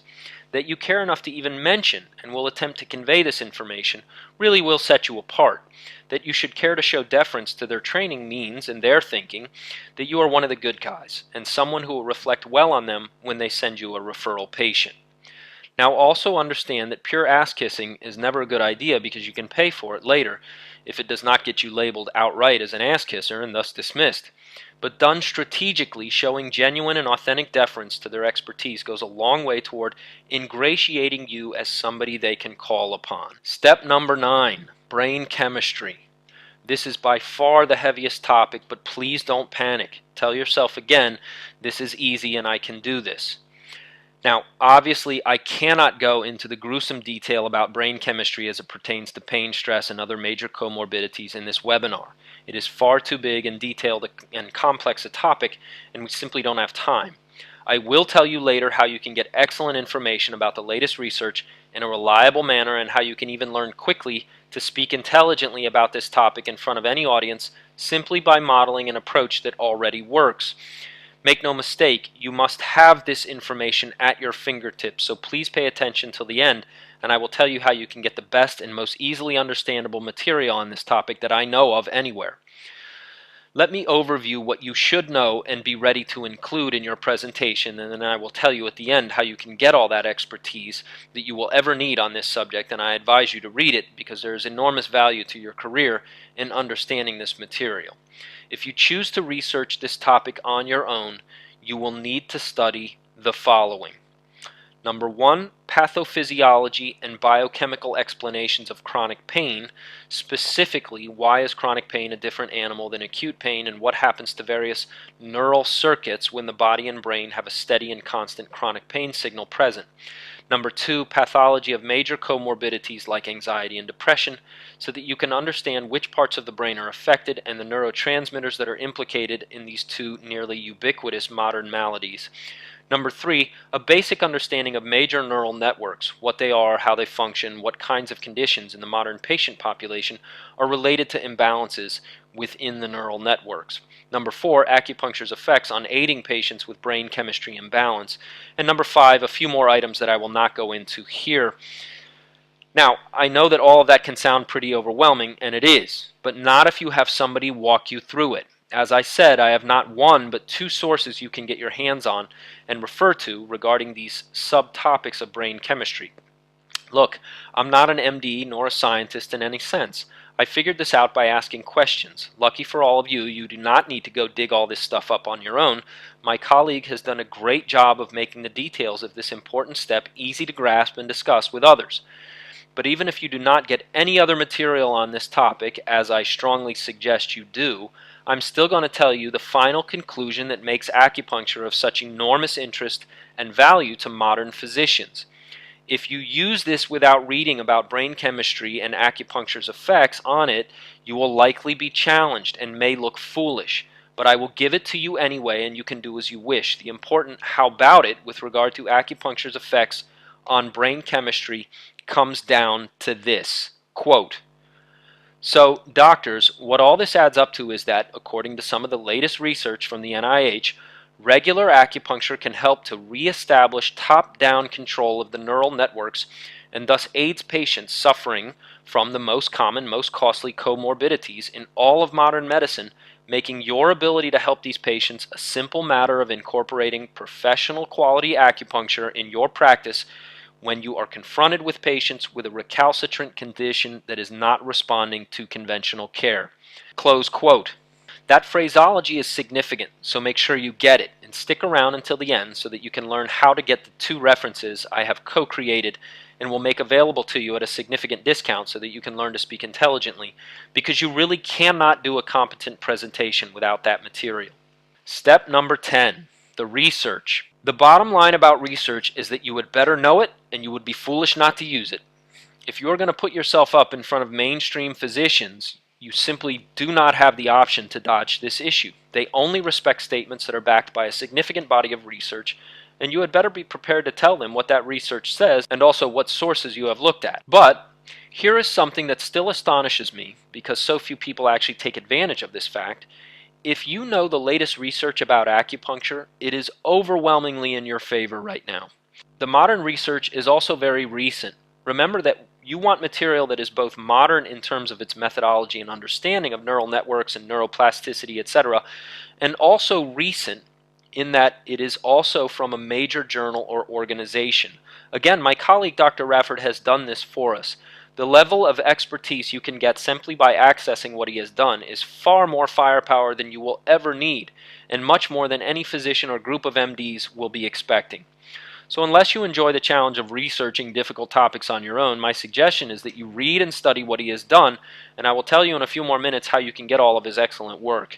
That you care enough to even mention and will attempt to convey this information really will set you apart. That you should care to show deference to their training means, in their thinking, that you are one of the good guys and someone who will reflect well on them when they send you a referral patient. Now also understand that pure ass-kissing is never a good idea because you can pay for it later if it does not get you labeled outright as an ass-kisser and thus dismissed. But done strategically, showing genuine and authentic deference to their expertise goes a long way toward ingratiating you as somebody they can call upon. Step number 9, brain chemistry. This is by far the heaviest topic, but please don't panic. Tell yourself again, this is easy and I can do this. Now, obviously, I cannot go into the gruesome detail about brain chemistry as it pertains to pain, stress, and other major comorbidities in this webinar. It is far too big and detailed and complex a topic, and we simply don't have time. I will tell you later how you can get excellent information about the latest research in a reliable manner and how you can even learn quickly to speak intelligently about this topic in front of any audience simply by modeling an approach that already works. Make no mistake, you must have this information at your fingertips, so please pay attention till the end, and I will tell you how you can get the best and most easily understandable material on this topic that I know of anywhere. Let me overview what you should know and be ready to include in your presentation, and then I will tell you at the end how you can get all that expertise that you will ever need on this subject, and I advise you to read it because there is enormous value to your career in understanding this material. If you choose to research this topic on your own, you will need to study the following. Number 1, pathophysiology and biochemical explanations of chronic pain. Specifically, why is chronic pain a different animal than acute pain, and what happens to various neural circuits when the body and brain have a steady and constant chronic pain signal present. Number 2, pathology of major comorbidities like anxiety and depression, so that you can understand which parts of the brain are affected and the neurotransmitters that are implicated in these two nearly ubiquitous modern maladies. Number 3, a basic understanding of major neural networks, what they are, how they function, what kinds of conditions in the modern patient population are related to imbalances within the neural networks. Number 4, acupuncture's effects on aiding patients with brain chemistry imbalance. And number 5, a few more items that I will not go into here. Now, I know that all of that can sound pretty overwhelming, and it is, but not if you have somebody walk you through it. As I said, I have not one but two sources you can get your hands on and refer to regarding these subtopics of brain chemistry. Look, I'm not an MD nor a scientist in any sense. I figured this out by asking questions. Lucky for all of you, you do not need to go dig all this stuff up on your own. My colleague has done a great job of making the details of this important step easy to grasp and discuss with others. But even if you do not get any other material on this topic, as I strongly suggest you do, I'm still going to tell you the final conclusion that makes acupuncture of such enormous interest and value to modern physicians. If you use this without reading about brain chemistry and acupuncture's effects on it, you will likely be challenged and may look foolish. But I will give it to you anyway, and you can do as you wish. The important how about it with regard to acupuncture's effects on brain chemistry comes down to this, quote, "So, doctors, what all this adds up to is that, according to some of the latest research from the NIH, regular acupuncture can help to reestablish top-down control of the neural networks and thus aids patients suffering from the most common, most costly comorbidities in all of modern medicine, making your ability to help these patients a simple matter of incorporating professional quality acupuncture in your practice when you are confronted with patients with a recalcitrant condition that is not responding to conventional care." Close quote. That phraseology is significant, so make sure you get it and stick around until the end so that you can learn how to get the two references I have co-created and will make available to you at a significant discount so that you can learn to speak intelligently, because you really cannot do a competent presentation without that material. Step number 10, the research. The bottom line about research is that you would better know it and you would be foolish not to use it. If you are going to put yourself up in front of mainstream physicians, you simply do not have the option to dodge this issue. They only respect statements that are backed by a significant body of research, and you had better be prepared to tell them what that research says and also what sources you have looked at. But here is something that still astonishes me, because so few people actually take advantage of this fact. If you know the latest research about acupuncture, it is overwhelmingly in your favor right now. The modern research is also very recent. Remember that you want material that is both modern in terms of its methodology and understanding of neural networks and neuroplasticity, etc., and also recent in that it is also from a major journal or organization. Again, my colleague Dr. Rafford has done this for us. The level of expertise you can get simply by accessing what he has done is far more firepower than you will ever need, and much more than any physician or group of MDs will be expecting. So unless you enjoy the challenge of researching difficult topics on your own, my suggestion is that you read and study what he has done, and I will tell you in a few more minutes how you can get all of his excellent work.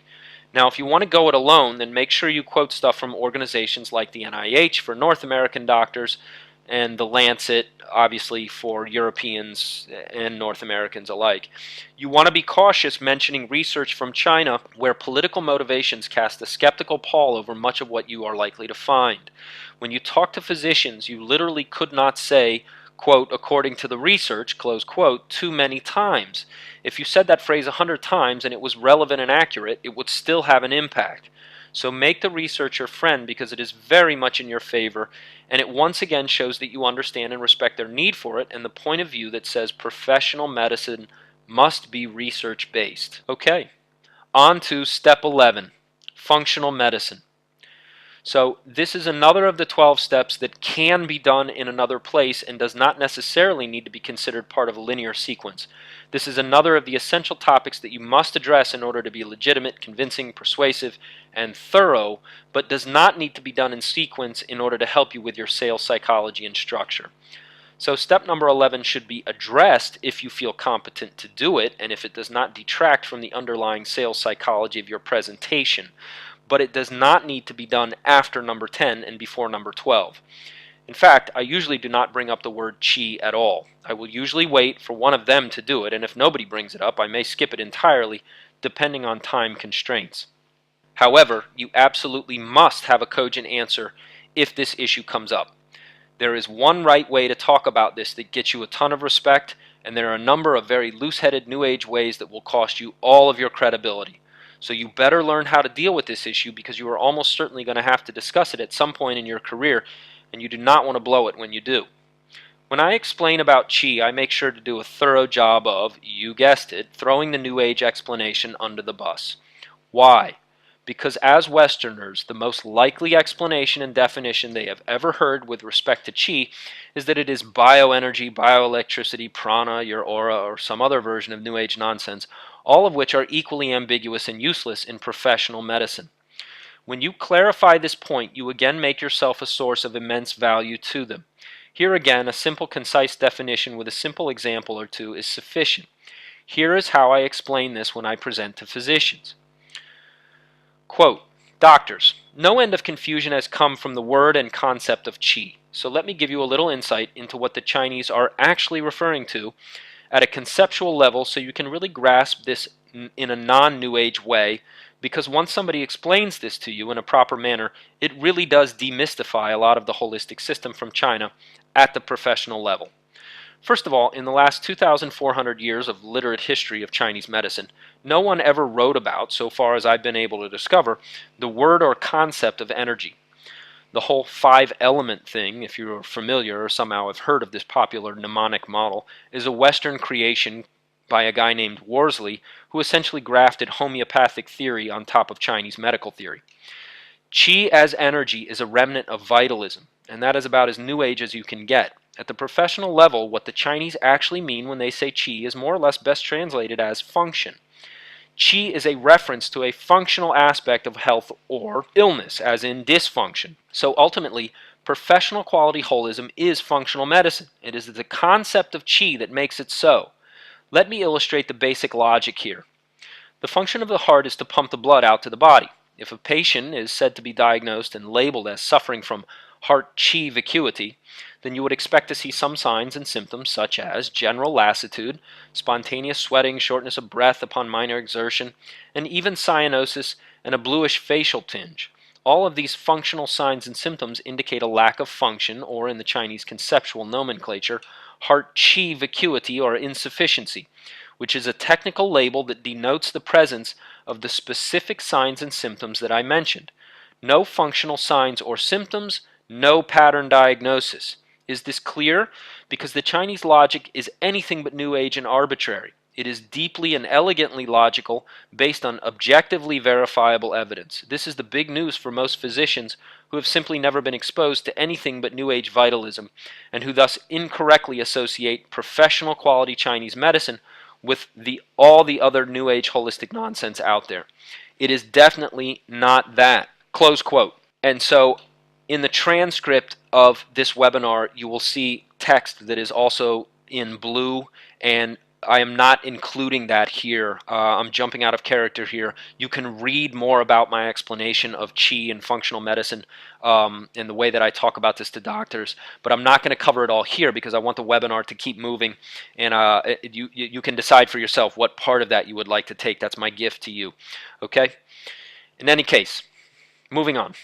Now, if you want to go it alone, then make sure you quote stuff from organizations like the NIH for North American doctors, and the Lancet, obviously, for Europeans and North Americans alike. You want to be cautious mentioning research from China, where political motivations cast a skeptical pall over much of what you are likely to find. When you talk to physicians, you literally could not say, quote, "according to the research," close quote, too many times. If you said that phrase 100 times and it was relevant and accurate, it would still have an impact. So make the research your friend, because it is very much in your favor, and it once again shows that you understand and respect their need for it and the point of view that says professional medicine must be research-based. Okay, on to step 11, functional medicine. So this is another of the 12 steps that can be done in another place and does not necessarily need to be considered part of a linear sequence. This is another of the essential topics that you must address in order to be legitimate, convincing, persuasive, and thorough, but does not need to be done in sequence in order to help you with your sales psychology and structure. So step number 11 should be addressed if you feel competent to do it and if it does not detract from the underlying sales psychology of your presentation. But it does not need to be done after number 10 and before number 12. In fact, I usually do not bring up the word chi at all. I will usually wait for one of them to do it, and if nobody brings it up, I may skip it entirely, depending on time constraints. However, you absolutely must have a cogent answer if this issue comes up. There is one right way to talk about this that gets you a ton of respect, and there are a number of very loose-headed New Age ways that will cost you all of your credibility. So you better learn how to deal with this issue because you are almost certainly going to have to discuss it at some point in your career, and you do not want to blow it when you do. When I explain about Qi, I make sure to do a thorough job of, you guessed it, throwing the New Age explanation under the bus. Why? Because as Westerners, the most likely explanation and definition they have ever heard with respect to Qi is that it is bioenergy, bioelectricity, prana, your aura, or some other version of New Age nonsense, all of which are equally ambiguous and useless in professional medicine. When you clarify this point, you again make yourself a source of immense value to them. Here again, a simple, concise definition with a simple example or two is sufficient. Here is how I explain this when I present to physicians. Quote, "Doctors, no end of confusion has come from the word and concept of qi. So let me give you a little insight into what the Chinese are actually referring to at a conceptual level so you can really grasp this in a non-New Age way, because once somebody explains this to you in a proper manner, it really does demystify a lot of the holistic system from China at the professional level. First of all, in the last 2,400 years of literate history of Chinese medicine, no one ever wrote about, so far as I've been able to discover, the word or concept of energy. The whole five-element thing, if you're familiar or somehow have heard of this popular mnemonic model, is a Western creation by a guy named Worsley, who essentially grafted homeopathic theory on top of Chinese medical theory. Qi as energy is a remnant of vitalism, and that is about as New Age as you can get. At the professional level, what the Chinese actually mean when they say qi is more or less best translated as function. Qi is a reference to a functional aspect of health or illness, as in dysfunction. So ultimately, professional quality holism is functional medicine. It is the concept of qi that makes it so. Let me illustrate the basic logic here. The function of the heart is to pump the blood out to the body. If a patient is said to be diagnosed and labeled as suffering from heart qi vacuity, then you would expect to see some signs and symptoms such as general lassitude, spontaneous sweating, shortness of breath upon minor exertion, and even cyanosis and a bluish facial tinge. All of these functional signs and symptoms indicate a lack of function, or in the Chinese conceptual nomenclature, heart qi vacuity or insufficiency, which is a technical label that denotes the presence of the specific signs and symptoms that I mentioned. No functional signs or symptoms, no pattern diagnosis. Is this clear? Because the Chinese logic is anything but New Age and arbitrary. It is deeply and elegantly logical, based on objectively verifiable evidence. This is the big news for most physicians who have simply never been exposed to anything but New Age vitalism, and who thus incorrectly associate professional quality Chinese medicine with all the other New Age holistic nonsense out there. It is definitely not that. Close quote. And so in the transcript of this webinar, you will see text that is also in blue, and I am not including that here. I'm jumping out of character here. You can read more about my explanation of qi and functional medicine and the way that I talk about this to doctors, but I'm not going to cover it all here because I want the webinar to keep moving, and you can decide for yourself what part of that you would like to take. That's my gift to you. Okay? In any case, moving on.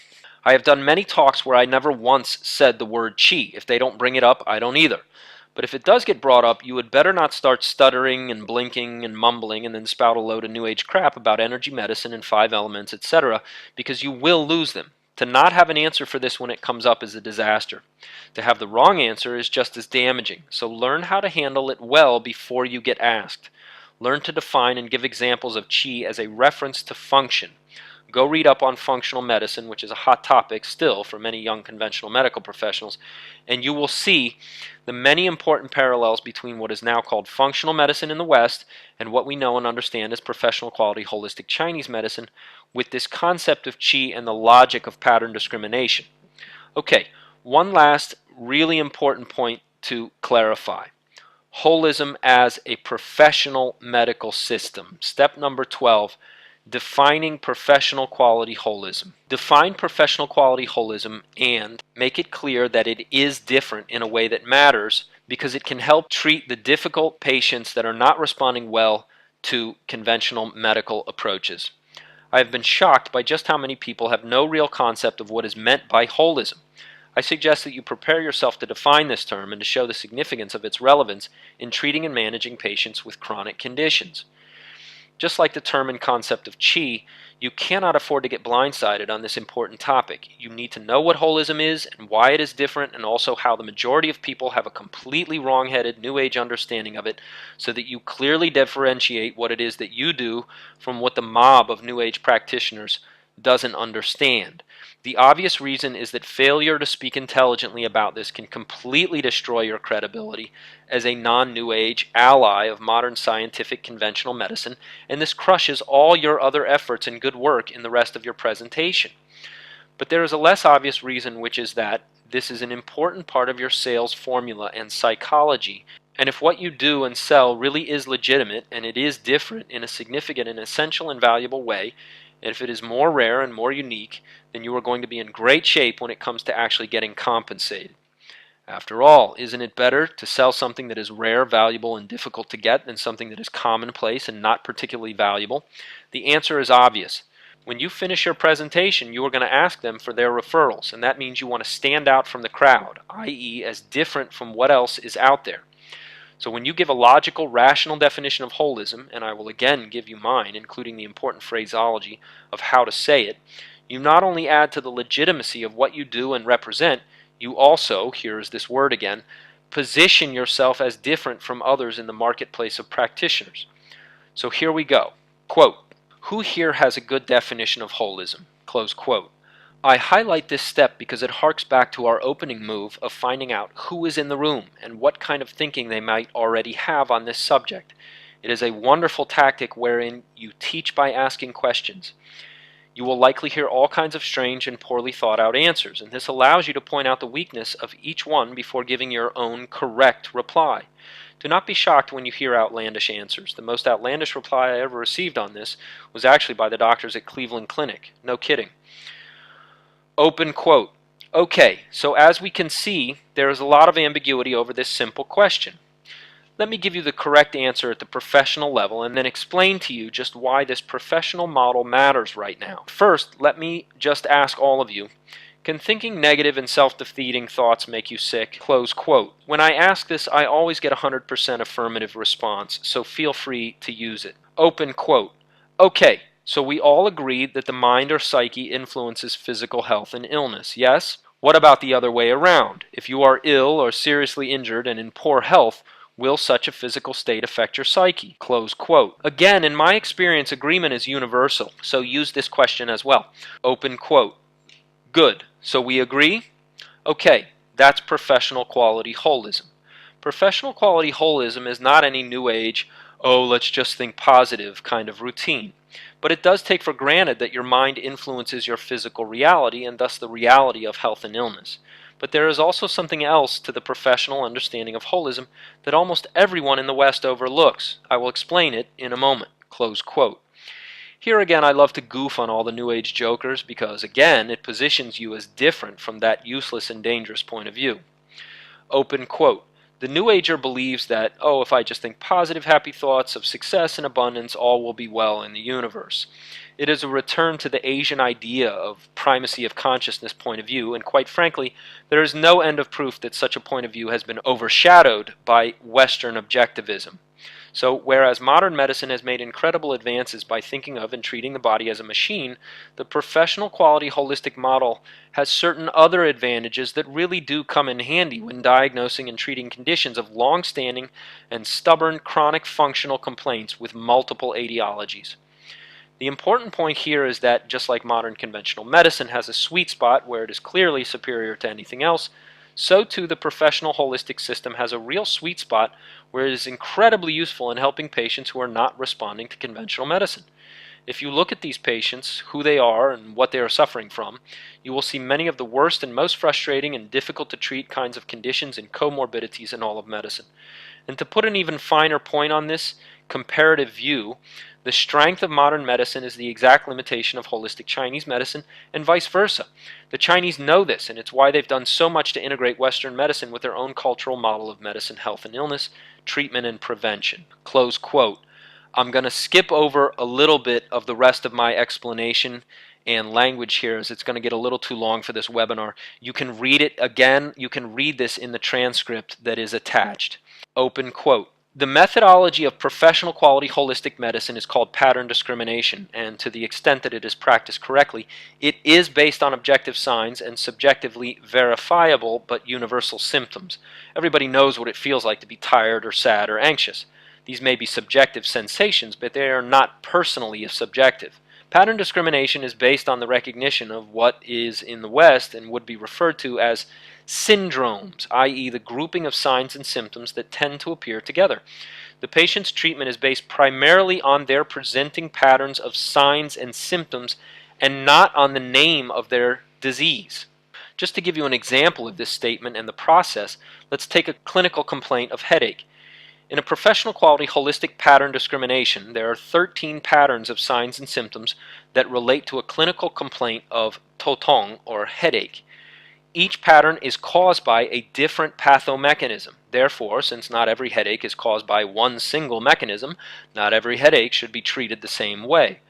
I have done many talks where I never once said the word qi. If they don't bring it up, I don't either. But if it does get brought up, you would better not start stuttering and blinking and mumbling and then spout a load of New Age crap about energy medicine and five elements, etc., because you will lose them. To not have an answer for this when it comes up is a disaster. To have the wrong answer is just as damaging. So learn how to handle it well before you get asked. Learn to define and give examples of qi as a reference to function. Go read up on functional medicine, which is a hot topic still for many young conventional medical professionals, and you will see the many important parallels between what is now called functional medicine in the West and what we know and understand as professional quality holistic Chinese medicine, with this concept of qi and the logic of pattern discrimination. Okay, one last really important point to clarify. Holism as a professional medical system. Step number 12, defining professional quality holism. Define professional quality holism and make it clear that it is different in a way that matters, because it can help treat the difficult patients that are not responding well to conventional medical approaches. I have been shocked by just how many people have no real concept of what is meant by holism. I suggest that you prepare yourself to define this term and to show the significance of its relevance in treating and managing patients with chronic conditions. Just like the term and concept of qi, you cannot afford to get blindsided on this important topic. You need to know what holism is and why it is different, and also how the majority of people have a completely wrong-headed New Age understanding of it, so that you clearly differentiate what it is that you do from what the mob of New Age practitioners doesn't understand. The obvious reason is that failure to speak intelligently about this can completely destroy your credibility as a non-New Age ally of modern scientific conventional medicine, and this crushes all your other efforts and good work in the rest of your presentation. But there is a less obvious reason, which is that this is an important part of your sales formula and psychology. And if what you do and sell really is legitimate, and it is different in a significant and essential and valuable way, and if it is more rare and more unique, then you are going to be in great shape when it comes to actually getting compensated. After all, isn't it better to sell something that is rare, valuable, and difficult to get than something that is commonplace and not particularly valuable? The answer is obvious. When you finish your presentation, you are going to ask them for their referrals, and that means you want to stand out from the crowd, i.e., as different from what else is out there. So when you give a logical, rational definition of holism, and I will again give you mine, including the important phraseology of how to say it, you not only add to the legitimacy of what you do and represent, you also, here is this word again, position yourself as different from others in the marketplace of practitioners. So here we go. Quote, "Who here has a good definition of holism?" Close quote. I highlight this step because it harks back to our opening move of finding out who is in the room and what kind of thinking they might already have on this subject. It is a wonderful tactic wherein you teach by asking questions. You will likely hear all kinds of strange and poorly thought out answers, and this allows you to point out the weakness of each one before giving your own correct reply. Do not be shocked when you hear outlandish answers. The most outlandish reply I ever received on this was actually by the doctors at Cleveland Clinic. No kidding. Open quote. Okay, so as we can see, there is a lot of ambiguity over this simple question. Let me give you the correct answer at the professional level and then explain to you just why this professional model matters right now. First, let me just ask all of you, can thinking negative and self-defeating thoughts make you sick? Close quote. When I ask this, I always get 100% affirmative response, so feel free to use it. Open quote. Okay, so we all agree that the mind or psyche influences physical health and illness, yes? What about the other way around? If you are ill or seriously injured and in poor health, will such a physical state affect your psyche? Close quote. Again, in my experience, agreement is universal, so use this question as well. Open quote. Good, so we agree? Okay, that's professional quality holism. Professional quality holism is not any New Age, oh, let's just think positive kind of routine. But it does take for granted that your mind influences your physical reality and thus the reality of health and illness. But there is also something else to the professional understanding of holism that almost everyone in the West overlooks. I will explain it in a moment. Close quote. Here again, I love to goof on all the New Age jokers because, again, it positions you as different from that useless and dangerous point of view. Open quote. The New Ager believes that, oh, if I just think positive, happy thoughts of success and abundance, all will be well in the universe. It is a return to the Asian idea of primacy of consciousness point of view, and quite frankly, there is no end of proof that such a point of view has been overshadowed by Western objectivism. So, whereas modern medicine has made incredible advances by thinking of and treating the body as a machine, the professional quality holistic model has certain other advantages that really do come in handy when diagnosing and treating conditions of long-standing and stubborn chronic functional complaints with multiple etiologies. The important point here is that just like modern conventional medicine has a sweet spot where it is clearly superior to anything else, so too the professional holistic system has a real sweet spot where it is incredibly useful in helping patients who are not responding to conventional medicine. If you look at these patients, who they are and what they are suffering from, you will see many of the worst and most frustrating and difficult to treat kinds of conditions and comorbidities in all of medicine. And to put an even finer point on this comparative view, the strength of modern medicine is the exact limitation of holistic Chinese medicine and vice versa. The Chinese know this, and it's why they've done so much to integrate Western medicine with their own cultural model of medicine, health and illness, treatment and prevention. Close quote. I'm going to skip over a little bit of the rest of my explanation and language here, as it's going to get a little too long for this webinar. You can read it again. You can read this in the transcript that is attached. Open quote. The methodology of professional quality holistic medicine is called pattern discrimination, and to the extent that it is practiced correctly, it is based on objective signs and subjectively verifiable but universal symptoms. Everybody knows what it feels like to be tired or sad or anxious. These may be subjective sensations, but they are not personally subjective. Pattern discrimination is based on the recognition of what is in the West and would be referred to as syndromes, i.e. the grouping of signs and symptoms that tend to appear together. The patient's treatment is based primarily on their presenting patterns of signs and symptoms and not on the name of their disease. Just to give you an example of this statement and the process, let's take a clinical complaint of headache. In a professional quality holistic pattern discrimination, there are 13 patterns of signs and symptoms that relate to a clinical complaint of totong or headache. Each pattern is caused by a different pathomechanism. Therefore, since not every headache is caused by one single mechanism, not every headache should be treated the same way.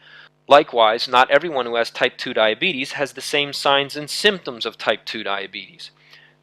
Likewise, not everyone who has type 2 diabetes has the same signs and symptoms of type 2 diabetes.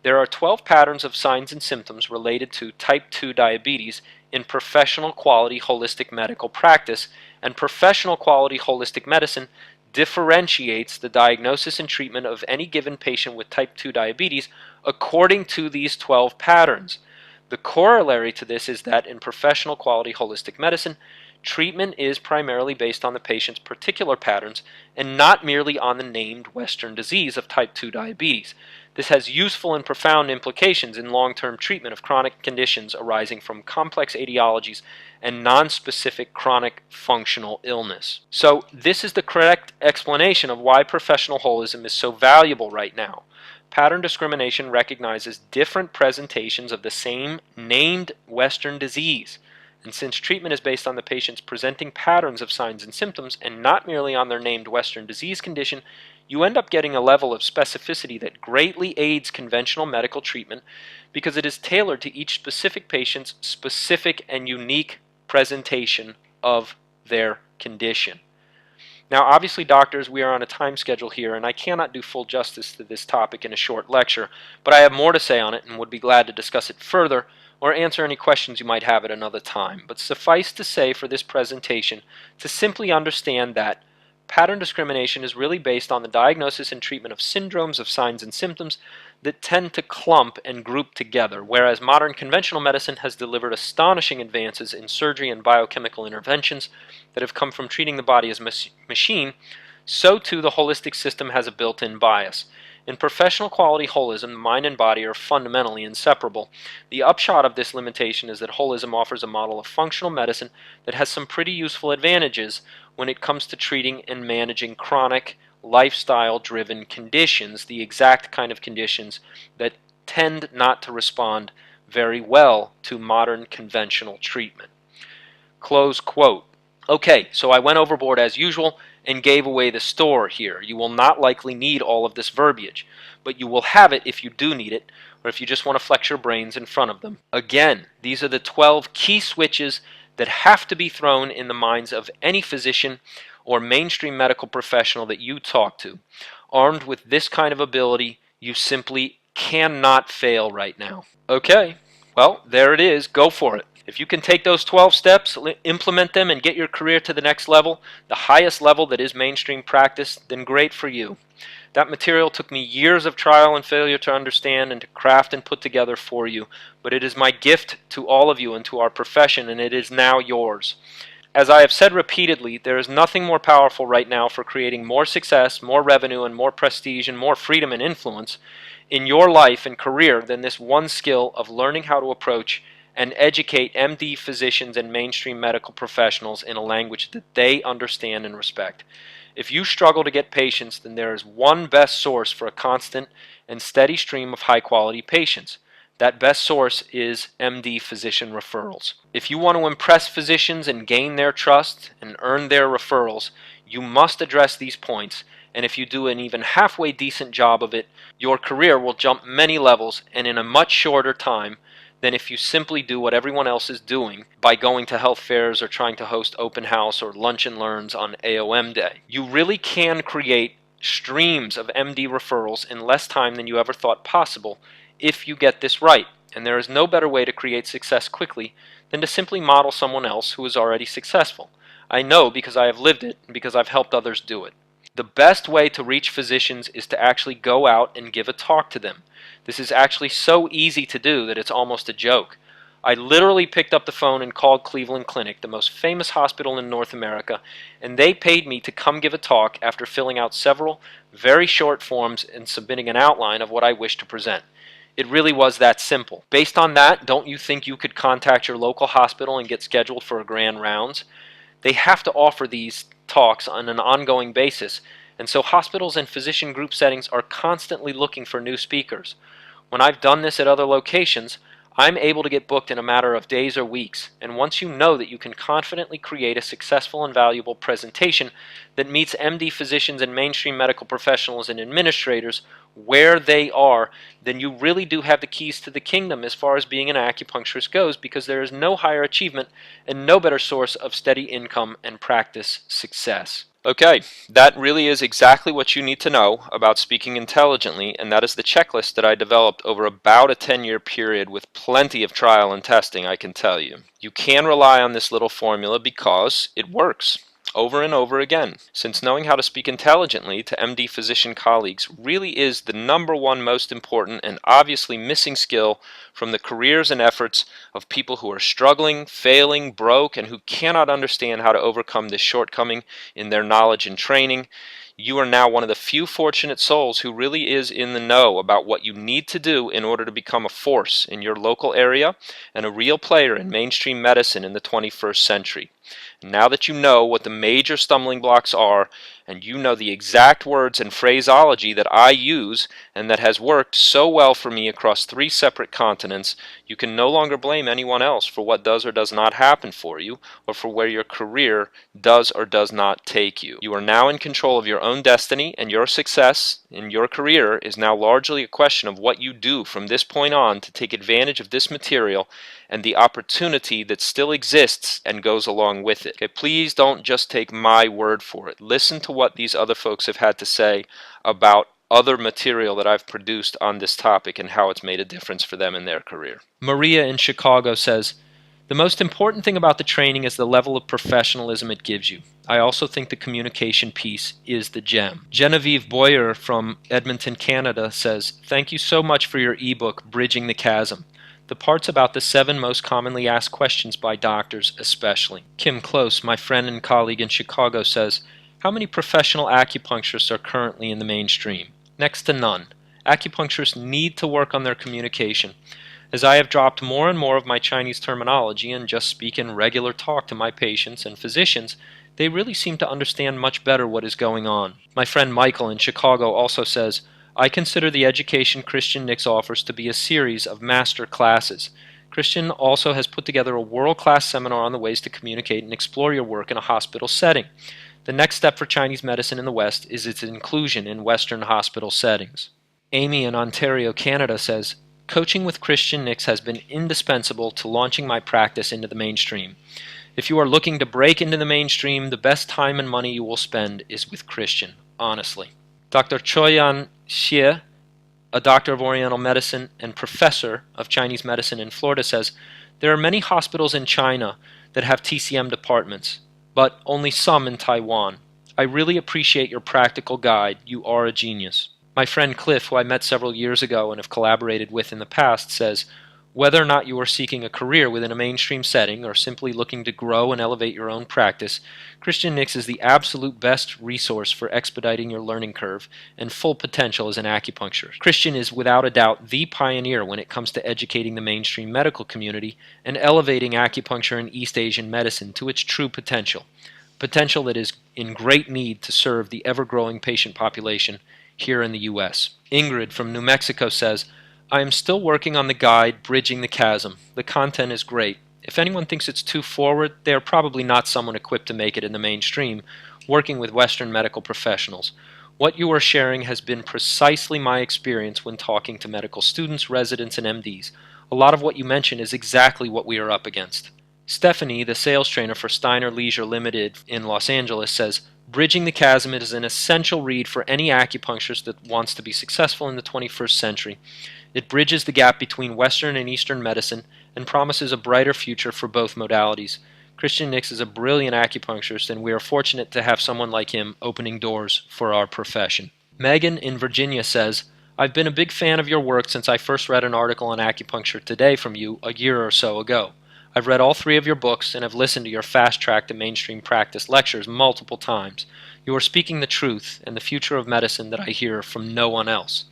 There are 12 patterns of signs and symptoms related to type 2 diabetes in professional quality holistic medical practice, and professional quality holistic medicine differentiates the diagnosis and treatment of any given patient with type 2 diabetes according to these 12 patterns. The corollary to this is that in professional quality holistic medicine, treatment is primarily based on the patient's particular patterns and not merely on the named Western disease of type 2 diabetes. This has useful and profound implications in long-term treatment of chronic conditions arising from complex etiologies and non-specific chronic functional illness. So this is the correct explanation of why professional holism is so valuable right now. Pattern discrimination recognizes different presentations of the same named Western disease. And since treatment is based on the patient's presenting patterns of signs and symptoms and not merely on their named Western disease condition, you end up getting a level of specificity that greatly aids conventional medical treatment because it is tailored to each specific patient's specific and unique presentation of their condition. Now, obviously, doctors, we are on a time schedule here, and I cannot do full justice to this topic in a short lecture, but I have more to say on it and would be glad to discuss it further or answer any questions you might have at another time. But suffice to say for this presentation to simply understand that pattern discrimination is really based on the diagnosis and treatment of syndromes of signs and symptoms that tend to clump and group together, whereas modern conventional medicine has delivered astonishing advances in surgery and biochemical interventions that have come from treating the body as a machine, so too the holistic system has a built-in bias. In professional quality holism, mind and body are fundamentally inseparable. The upshot of this limitation is that holism offers a model of functional medicine that has some pretty useful advantages when it comes to treating and managing chronic, lifestyle-driven conditions, the exact kind of conditions that tend not to respond very well to modern conventional treatment. Close quote. Okay, so I went overboard as usual and gave away the store here. You will not likely need all of this verbiage, but you will have it if you do need it, or if you just want to flex your brains in front of them. Again, these are the 12 key switches that have to be thrown in the minds of any physician or mainstream medical professional that you talk to. Armed with this kind of ability, you simply cannot fail right now. Okay, well, there it is. Go for it. If you can take those 12 steps, implement them, and get your career to the next level, the highest level that is mainstream practice, then great for you. That material took me years of trial and failure to understand and to craft and put together for you, but it is my gift to all of you and to our profession, and it is now yours. As I have said repeatedly, there is nothing more powerful right now for creating more success, more revenue, and more prestige, and more freedom and influence in your life and career than this one skill of learning how to approach and educate MD physicians and mainstream medical professionals in a language that they understand and respect. If you struggle to get patients, then there is one best source for a constant and steady stream of high-quality patients. That best source is MD physician referrals. If you want to impress physicians and gain their trust and earn their referrals, you must address these points, and if you do an even halfway decent job of it, your career will jump many levels and in a much shorter time than if you simply do what everyone else is doing by going to health fairs or trying to host open house or lunch and learns on AOM day. You really can create streams of MD referrals in less time than you ever thought possible if you get this right, and there is no better way to create success quickly than to simply model someone else who is already successful. I know because I have lived it and because I've helped others do it. The best way to reach physicians is to actually go out and give a talk to them. This is actually so easy to do that it's almost a joke. I literally picked up the phone and called Cleveland Clinic, the most famous hospital in North America, and they paid me to come give a talk after filling out several very short forms and submitting an outline of what I wished to present. It really was that simple. Based on that, don't you think you could contact your local hospital and get scheduled for a grand rounds? They have to offer these talks on an ongoing basis, and so hospitals and physician group settings are constantly looking for new speakers. When I've done this at other locations, I'm able to get booked in a matter of days or weeks, and once you know that you can confidently create a successful and valuable presentation that meets MD physicians and mainstream medical professionals and administrators where they are, then you really do have the keys to the kingdom as far as being an acupuncturist goes, because there is no higher achievement and no better source of steady income and practice success. Okay, that really is exactly what you need to know about speaking intelligently, and that is the checklist that I developed over about a 10-year period with plenty of trial and testing, I can tell you. You can rely on this little formula because it works over and over again, since knowing how to speak intelligently to MD physician colleagues really is the #1 most important and obviously missing skill from the careers and efforts of people who are struggling, failing, broke, and who cannot understand how to overcome this shortcoming in their knowledge and training. You are now one of the few fortunate souls who really is in the know about what you need to do in order to become a force in your local area and a real player in mainstream medicine in the 21st century. Now that you know what the major stumbling blocks are, and you know the exact words and phraseology that I use and that has worked so well for me across 3 separate continents, you can no longer blame anyone else for what does or does not happen for you, or for where your career does or does not take you. You are now in control of your own destiny, and your success in your career is now largely a question of what you do from this point on to take advantage of this material and the opportunity that still exists and goes along with it. Okay, please don't just take my word for it. Listen to what these other folks have had to say about other material that I've produced on this topic and how it's made a difference for them in their career. Maria in Chicago says, "The most important thing about the training is the level of professionalism it gives you. I also think the communication piece is the gem." Genevieve Boyer from Edmonton, Canada says, "Thank you so much for your ebook, Bridging the Chasm. The parts about the 7 most commonly asked questions by doctors especially." Kim Close, my friend and colleague in Chicago, says, "How many professional acupuncturists are currently in the mainstream?" Next to none. Acupuncturists need to work on their communication. As I have dropped more and more of my Chinese terminology and just speak in regular talk to my patients and physicians, they really seem to understand much better what is going on. My friend Michael in Chicago also says, "I consider the education Christian Nix offers to be a series of master classes. Christian also has put together a world-class seminar on the ways to communicate and explore your work in a hospital setting. The next step for Chinese medicine in the West is its inclusion in Western hospital settings." Amy in Ontario, Canada says, "Coaching with Christian Nix has been indispensable to launching my practice into the mainstream. If you are looking to break into the mainstream, the best time and money you will spend is with Christian, honestly." Dr. Choyan Xie, a doctor of Oriental medicine and professor of Chinese medicine in Florida, says, "There are many hospitals in China that have TCM departments, but only some in Taiwan. I really appreciate your practical guide. You are a genius." My friend Cliff, who I met several years ago and have collaborated with in the past, says, Whether or not you are seeking a career within a mainstream setting or simply looking to grow and elevate your own practice, Christian Nix is the absolute best resource for expediting your learning curve and full potential as an acupuncturist. Christian is without a doubt the pioneer when it comes to educating the mainstream medical community and elevating acupuncture and East Asian medicine to its true potential, potential that is in great need to serve the ever-growing patient population here in the U.S. Ingrid from New Mexico says, I am still working on the guide, Bridging the Chasm. The content is great. If anyone thinks it's too forward, they are probably not someone equipped to make it in the mainstream, working with Western medical professionals. What you are sharing has been precisely my experience when talking to medical students, residents, and MDs. A lot of what you mention is exactly what we are up against. Stephanie, the sales trainer for Steiner Leisure Limited in Los Angeles, says, Bridging the Chasm is an essential read for any acupuncturist that wants to be successful in the 21st century. It bridges the gap between Western and Eastern medicine and promises a brighter future for both modalities. Christian Nix is a brilliant acupuncturist, and we are fortunate to have someone like him opening doors for our profession. Megan in Virginia says, I've been a big fan of your work since I first read an article on Acupuncture Today from you a year or so ago. I've read all 3 of your books and have listened to your Fast Track to Mainstream Practice lectures multiple times. You are speaking the truth and the future of medicine that I hear from no one else.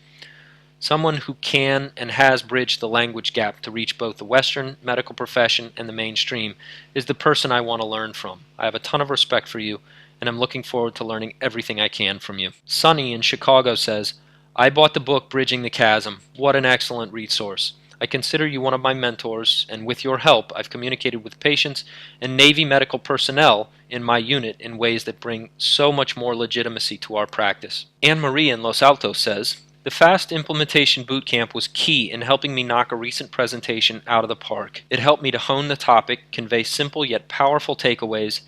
Someone who can and has bridged the language gap to reach both the Western medical profession and the mainstream is the person I want to learn from. I have a ton of respect for you, and I'm looking forward to learning everything I can from you. Sunny in Chicago says, I bought the book Bridging the Chasm. What an excellent resource. I consider you one of my mentors, and with your help, I've communicated with patients and Navy medical personnel in my unit in ways that bring so much more legitimacy to our practice. Anne-Marie in Los Altos says, the FAST Implementation Bootcamp was key in helping me knock a recent presentation out of the park. It helped me to hone the topic, convey simple yet powerful takeaways,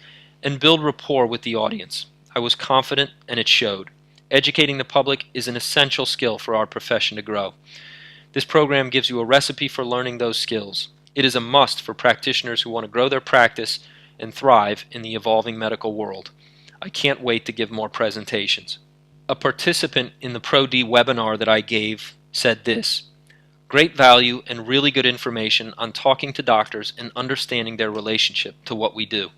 and build rapport with the audience. I was confident, and it showed. Educating the public is an essential skill for our profession to grow. This program gives you a recipe for learning those skills. It is a must for practitioners who want to grow their practice and thrive in the evolving medical world. I can't wait to give more presentations. A participant in the Pro-D webinar that I gave said this, great value and really good information on talking to doctors and understanding their relationship to what we do.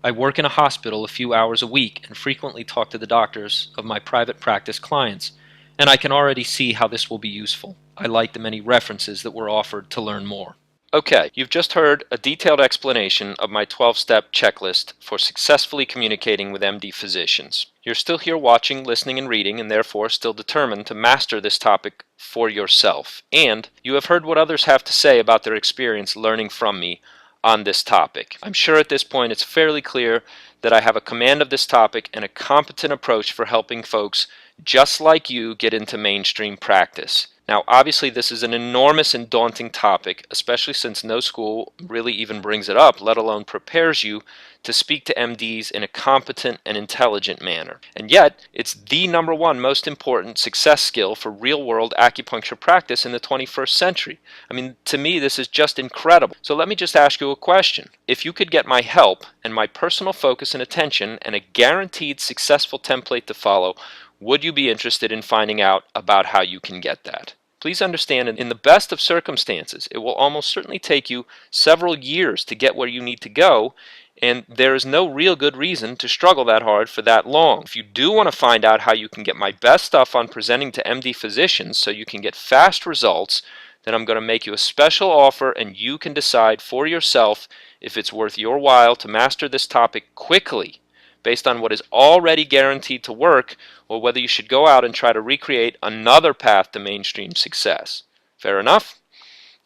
I work in a hospital a few hours a week and frequently talk to the doctors of my private practice clients, and I can already see how this will be useful. I like the many references that were offered to learn more. Okay, you've just heard a detailed explanation of my 12-step checklist for successfully communicating with MD physicians. You're still here watching, listening, and reading, and therefore still determined to master this topic for yourself. And you have heard what others have to say about their experience learning from me on this topic. I'm sure at this point it's fairly clear that I have a command of this topic and a competent approach for helping folks just like you get into mainstream practice. Now, obviously, this is an enormous and daunting topic, especially since no school really even brings it up, let alone prepares you to speak to MDs in a competent and intelligent manner. And yet, it's the number one most important success skill for real-world acupuncture practice in the 21st century. I mean, to me, this is just incredible. So let me just ask you a question. If you could get my help and my personal focus and attention and a guaranteed successful template to follow, would you be interested in finding out about how you can get that? Please understand, in the best of circumstances, it will almost certainly take you several years to get where you need to go, and there is no real good reason to struggle that hard for that long. If you do want to find out how you can get my best stuff on presenting to MD physicians so you can get fast results, then I'm going to make you a special offer, and you can decide for yourself if it's worth your while to master this topic quickly based on what is already guaranteed to work, or whether you should go out and try to recreate another path to mainstream success. Fair enough?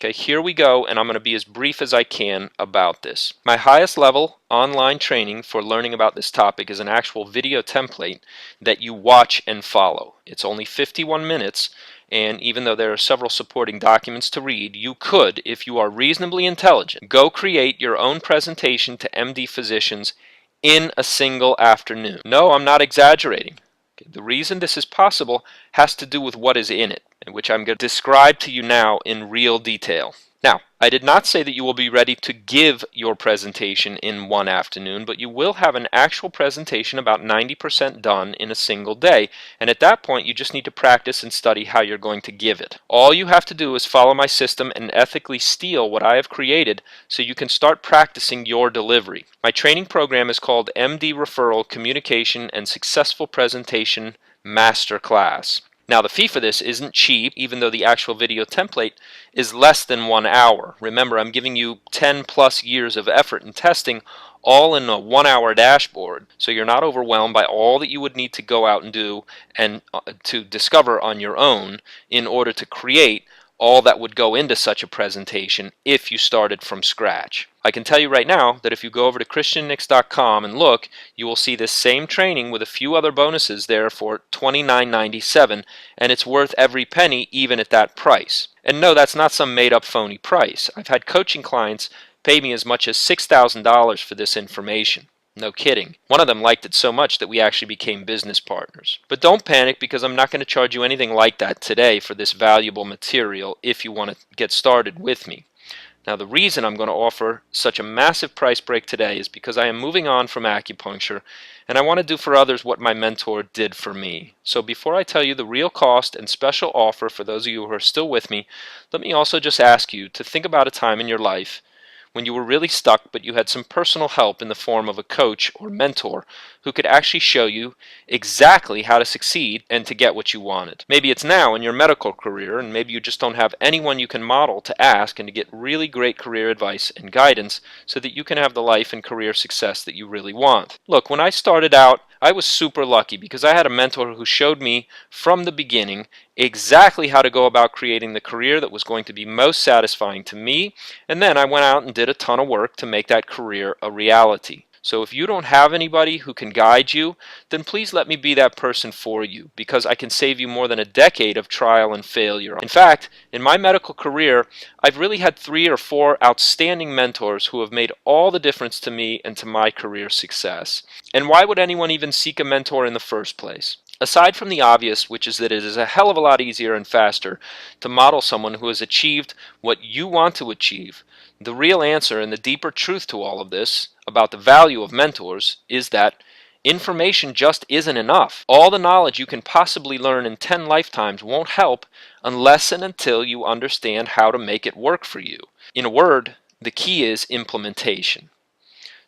Okay, here we go, and I'm going to be as brief as I can about this. My highest level online training for learning about this topic is an actual video template that you watch and follow. It's only 51 minutes, and even though there are several supporting documents to read, you could, if you are reasonably intelligent, go create your own presentation to MD physicians in a single afternoon. No, I'm not exaggerating. The reason this is possible has to do with what is in it, which I'm going to describe to you now in real detail. Now, I did not say that you will be ready to give your presentation in one afternoon, but you will have an actual presentation about 90% done in a single day, and at that point you just need to practice and study how you're going to give it. All you have to do is follow my system and ethically steal what I have created so you can start practicing your delivery. My training program is called MD Referral Communication and Successful Presentation Masterclass. Now the fee for this isn't cheap, even though the actual video template is less than 1 hour. Remember, I'm giving you 10 plus years of effort and testing all in a 1 hour dashboard, so you're not overwhelmed by all that you would need to go out and do and to discover on your own in order to create all that would go into such a presentation if you started from scratch. I can tell you right now that if you go over to christiannix.com and look, you will see this same training with a few other bonuses there for $29.97, and it's worth every penny even at that price. And no, that's not some made-up phony price. I've had coaching clients pay me as much as $6,000 for this information. No kidding. One of them liked it so much that we actually became business partners. But don't panic, because I'm not going to charge you anything like that today for this valuable material if you want to get started with me. Now, the reason I'm going to offer such a massive price break today is because I am moving on from acupuncture, and I want to do for others what my mentor did for me. So before I tell you the real cost and special offer for those of you who are still with me, let me also just ask you to think about a time in your life when you were really stuck, but you had some personal help in the form of a coach or mentor who could actually show you exactly how to succeed and to get what you wanted. Maybe it's now in your medical career, and maybe you just don't have anyone you can model to ask and to get really great career advice and guidance so that you can have the life and career success that you really want. Look, when I started out, I was super lucky because I had a mentor who showed me from the beginning exactly how to go about creating the career that was going to be most satisfying to me, and then I went out and did a ton of work to make that career a reality. So if you don't have anybody who can guide you, then please let me be that person for you, because I can save you more than a decade of trial and failure. In fact, in my medical career, I've really had 3 or 4 outstanding mentors who have made all the difference to me and to my career success. And why would anyone even seek a mentor in the first place? Aside from the obvious, which is that it is a hell of a lot easier and faster to model someone who has achieved what you want to achieve, the real answer and the deeper truth to all of this about the value of mentors is that information just isn't enough. All the knowledge you can possibly learn in 10 lifetimes won't help unless and until you understand how to make it work for you. In a word, the key is implementation.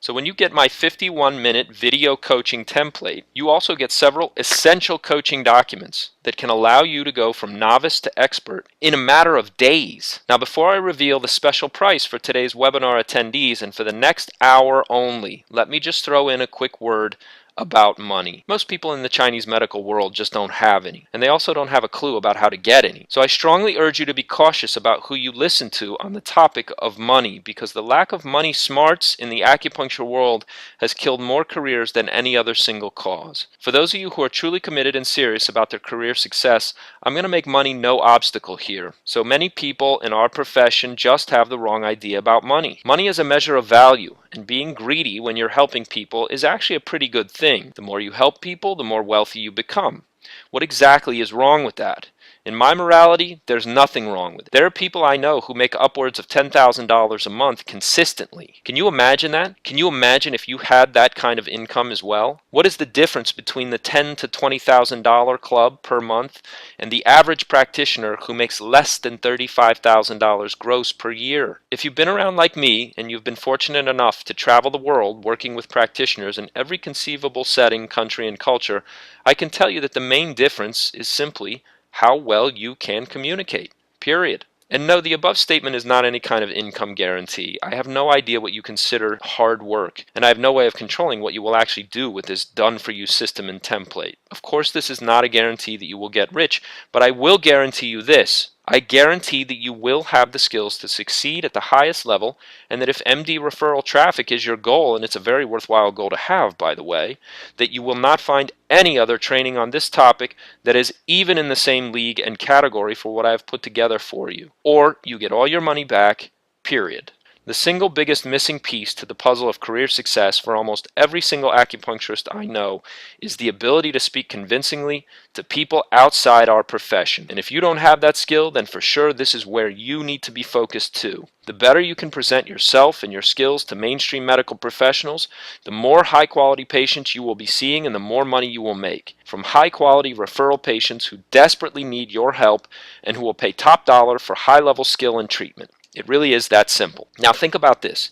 So when you get my 51-minute video coaching template, you also get several essential coaching documents that can allow you to go from novice to expert in a matter of days. Now, before I reveal the special price for today's webinar attendees and for the next hour only, let me just throw in a quick word about money. Most people in the Chinese medical world just don't have any, and they also don't have a clue about how to get any. So I strongly urge you to be cautious about who you listen to on the topic of money, because the lack of money smarts in the acupuncture world has killed more careers than any other single cause. For those of you who are truly committed and serious about their career success, I'm going to make money no obstacle here. So many people in our profession just have the wrong idea about money. Money is a measure of value, and being greedy when you're helping people is actually a pretty good thing. The more you help people, the more wealthy you become. What exactly is wrong with that? In my morality, there's nothing wrong with it. There are people I know who make upwards of $10,000 a month consistently. Can you imagine that? Can you imagine if you had that kind of income as well? What is the difference between the $10,000 to $20,000 club per month and the average practitioner who makes less than $35,000 gross per year? If you've been around like me and you've been fortunate enough to travel the world working with practitioners in every conceivable setting, country, and culture, I can tell you that the main difference is simply how well you can communicate, period. And no, the above statement is not any kind of income guarantee. I have no idea what you consider hard work, and I have no way of controlling what you will actually do with this done-for-you system and template. Of course, this is not a guarantee that you will get rich, but I will guarantee you this. I guarantee that you will have the skills to succeed at the highest level, and that if MD referral traffic is your goal, and it's a very worthwhile goal to have, by the way, that you will not find any other training on this topic that is even in the same league and category for what I have put together for you. Or you get all your money back, period. The single biggest missing piece to the puzzle of career success for almost every single acupuncturist I know is the ability to speak convincingly to people outside our profession. And if you don't have that skill, then for sure this is where you need to be focused too. The better you can present yourself and your skills to mainstream medical professionals, the more high-quality patients you will be seeing and the more money you will make. From high-quality referral patients who desperately need your help and who will pay top dollar for high-level skill and treatment. It really is that simple. Now think about this.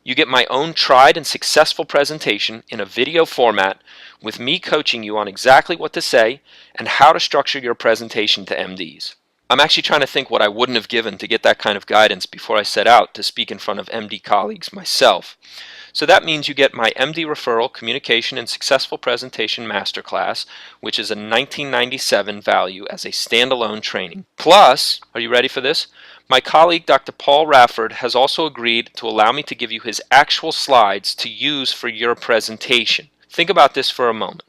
You get my own tried and successful presentation in a video format with me coaching you on exactly what to say and how to structure your presentation to MDs. I'm actually trying to think what I wouldn't have given to get that kind of guidance before I set out to speak in front of MD colleagues myself. So that means you get my MD Referral Communication and Successful Presentation Masterclass, which is a $1997 value as a standalone training. Plus, are you ready for this? My colleague Dr. Paul Rafford has also agreed to allow me to give you his actual slides to use for your presentation. Think about this for a moment.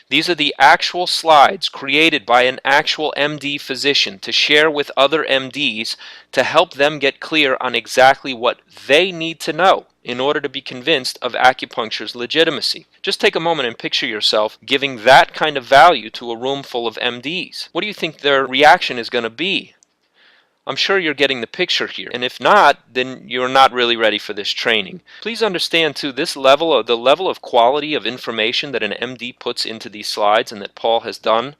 These are the actual slides created by an actual MD physician to share with other MDs to help them get clear on exactly what they need to know in order to be convinced of acupuncture's legitimacy. Just take a moment and picture yourself giving that kind of value to a room full of MDs. What do you think their reaction is going to be? I'm sure you're getting the picture here, and if not, then you're not really ready for this training. Please understand too, the level of quality of information that an MD puts into these slides and that Paul has done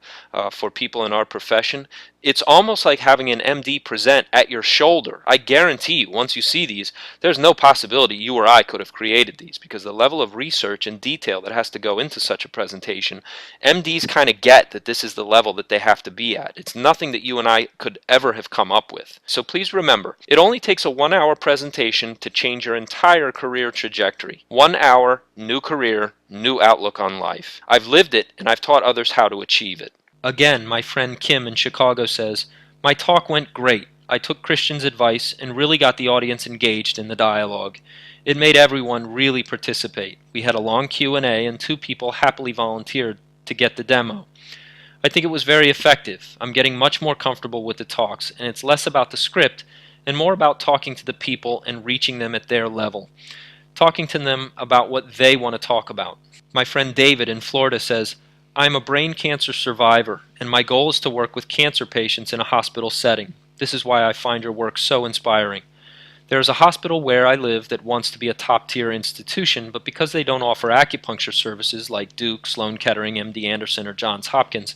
for people in our profession. It's almost like having an MD present at your shoulder. I guarantee you, once you see these, there's no possibility you or I could have created these, because the level of research and detail that has to go into such a presentation, MDs kind of get that this is the level that they have to be at. It's nothing that you and I could ever have come up with. So please remember, it only takes a 1-hour presentation to change your entire career trajectory. 1 hour, new career, new outlook on life. I've lived it, and I've taught others how to achieve it. Again, my friend Kim in Chicago says, "My talk went great. I took Christian's advice and really got the audience engaged in the dialogue. It made everyone really participate. We had a long Q&A and 2 people happily volunteered to get the demo. I think it was very effective. I'm getting much more comfortable with the talks, and it's less about the script and more about talking to the people and reaching them at their level, talking to them about what they want to talk about." My friend David in Florida says, "I'm a brain cancer survivor, and my goal is to work with cancer patients in a hospital setting. This is why I find your work so inspiring. There is a hospital where I live that wants to be a top-tier institution, but because they don't offer acupuncture services like Duke, Sloan Kettering, MD Anderson, or Johns Hopkins,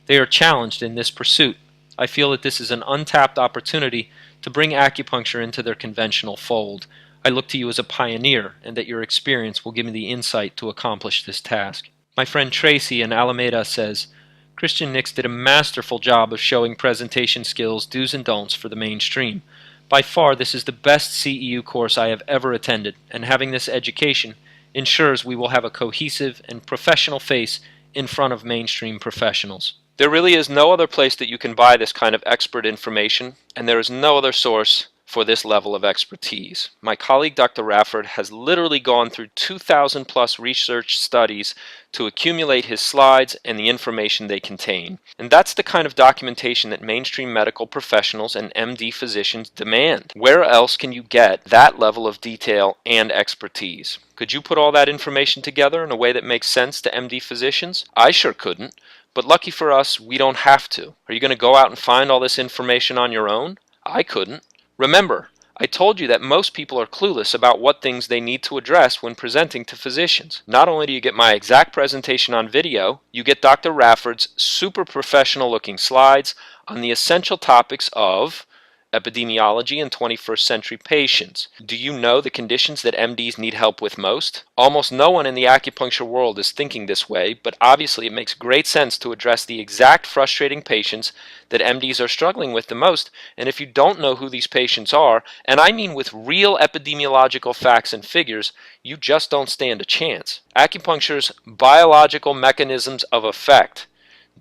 they are challenged in this pursuit. I feel that this is an untapped opportunity to bring acupuncture into their conventional fold. I look to you as a pioneer, and that your experience will give me the insight to accomplish this task." My friend Tracy in Alameda says, "Christian Nix did a masterful job of showing presentation skills, do's and don'ts for the mainstream. By far, this is the best CEU course I have ever attended, and having this education ensures we will have a cohesive and professional face in front of mainstream professionals." There really is no other place that you can buy this kind of expert information, and there is no other source for this level of expertise. My colleague Dr. Rafford has literally gone through 2,000 plus research studies to accumulate his slides and the information they contain. And that's the kind of documentation that mainstream medical professionals and MD physicians demand. Where else can you get that level of detail and expertise? Could you put all that information together in a way that makes sense to MD physicians? I sure couldn't, but lucky for us, we don't have to. Are you going to go out and find all this information on your own? I couldn't. Remember, I told you that most people are clueless about what things they need to address when presenting to physicians. Not only do you get my exact presentation on video, you get Dr. Rafford's super professional looking slides on the essential topics of epidemiology in 21st century patients. Do you know the conditions that MDs need help with most? Almost no one in the acupuncture world is thinking this way, but obviously it makes great sense to address the exact frustrating patients that MDs are struggling with the most. And if you don't know who these patients are, and I mean with real epidemiological facts and figures, you just don't stand a chance. Acupuncture's biological mechanisms of effect.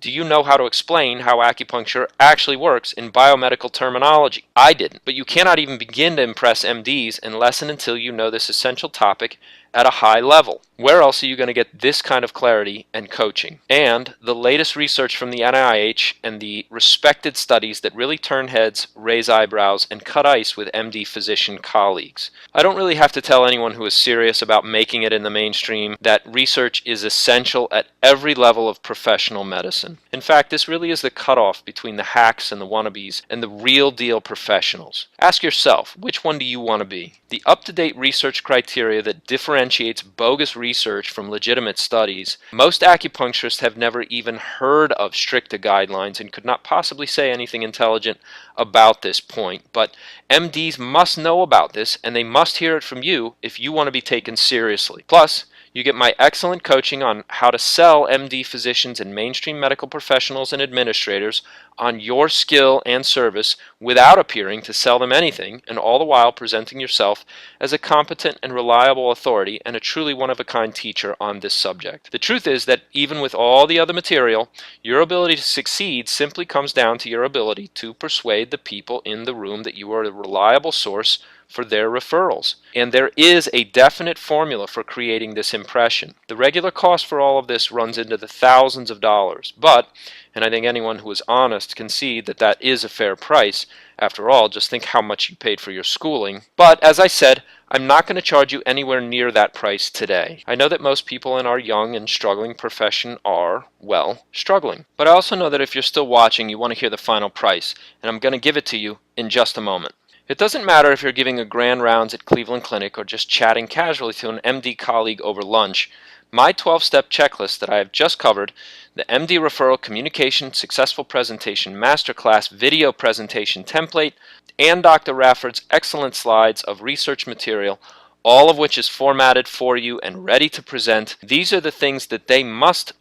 Do you know how to explain how acupuncture actually works in biomedical terminology? I didn't, but you cannot even begin to impress MDs unless and until you know this essential topic at a high level. Where else are you going to get this kind of clarity and coaching? And the latest research from the NIH and the respected studies that really turn heads, raise eyebrows, and cut ice with MD physician colleagues. I don't really have to tell anyone who is serious about making it in the mainstream that research is essential at every level of professional medicine. In fact, this really is the cutoff between the hacks and the wannabes and the real deal professionals. Ask yourself, which one do you want to be? The up-to-date research criteria that differentiates bogus research from legitimate studies. Most acupuncturists have never even heard of stricta guidelines and could not possibly say anything intelligent about this point, but MDs must know about this and they must hear it from you if you want to be taken seriously. Plus, you get my excellent coaching on how to sell MD physicians and mainstream medical professionals and administrators on your skill and service without appearing to sell them anything, and all the while presenting yourself as a competent and reliable authority and a truly one-of-a-kind teacher on this subject. The truth is that even with all the other material, your ability to succeed simply comes down to your ability to persuade the people in the room that you are a reliable source for their referrals. And there is a definite formula for creating this impression. The regular cost for all of this runs into the thousands of dollars, but, and I think anyone who is honest can see that that is a fair price. After all, just think how much you paid for your schooling. But as I said, I'm not going to charge you anywhere near that price today. I know that most people in our young and struggling profession are, well, struggling. But I also know that if you're still watching, you want to hear the final price, and I'm going to give it to you in just a moment. It doesn't matter if you're giving a grand rounds at Cleveland Clinic or just chatting casually to an MD colleague over lunch. My 12-step checklist that I have just covered, the MD Referral Communication Successful Presentation Masterclass video presentation template, and Dr. Rafford's excellent slides of research material, all of which is formatted for you and ready to present. These are the things that they must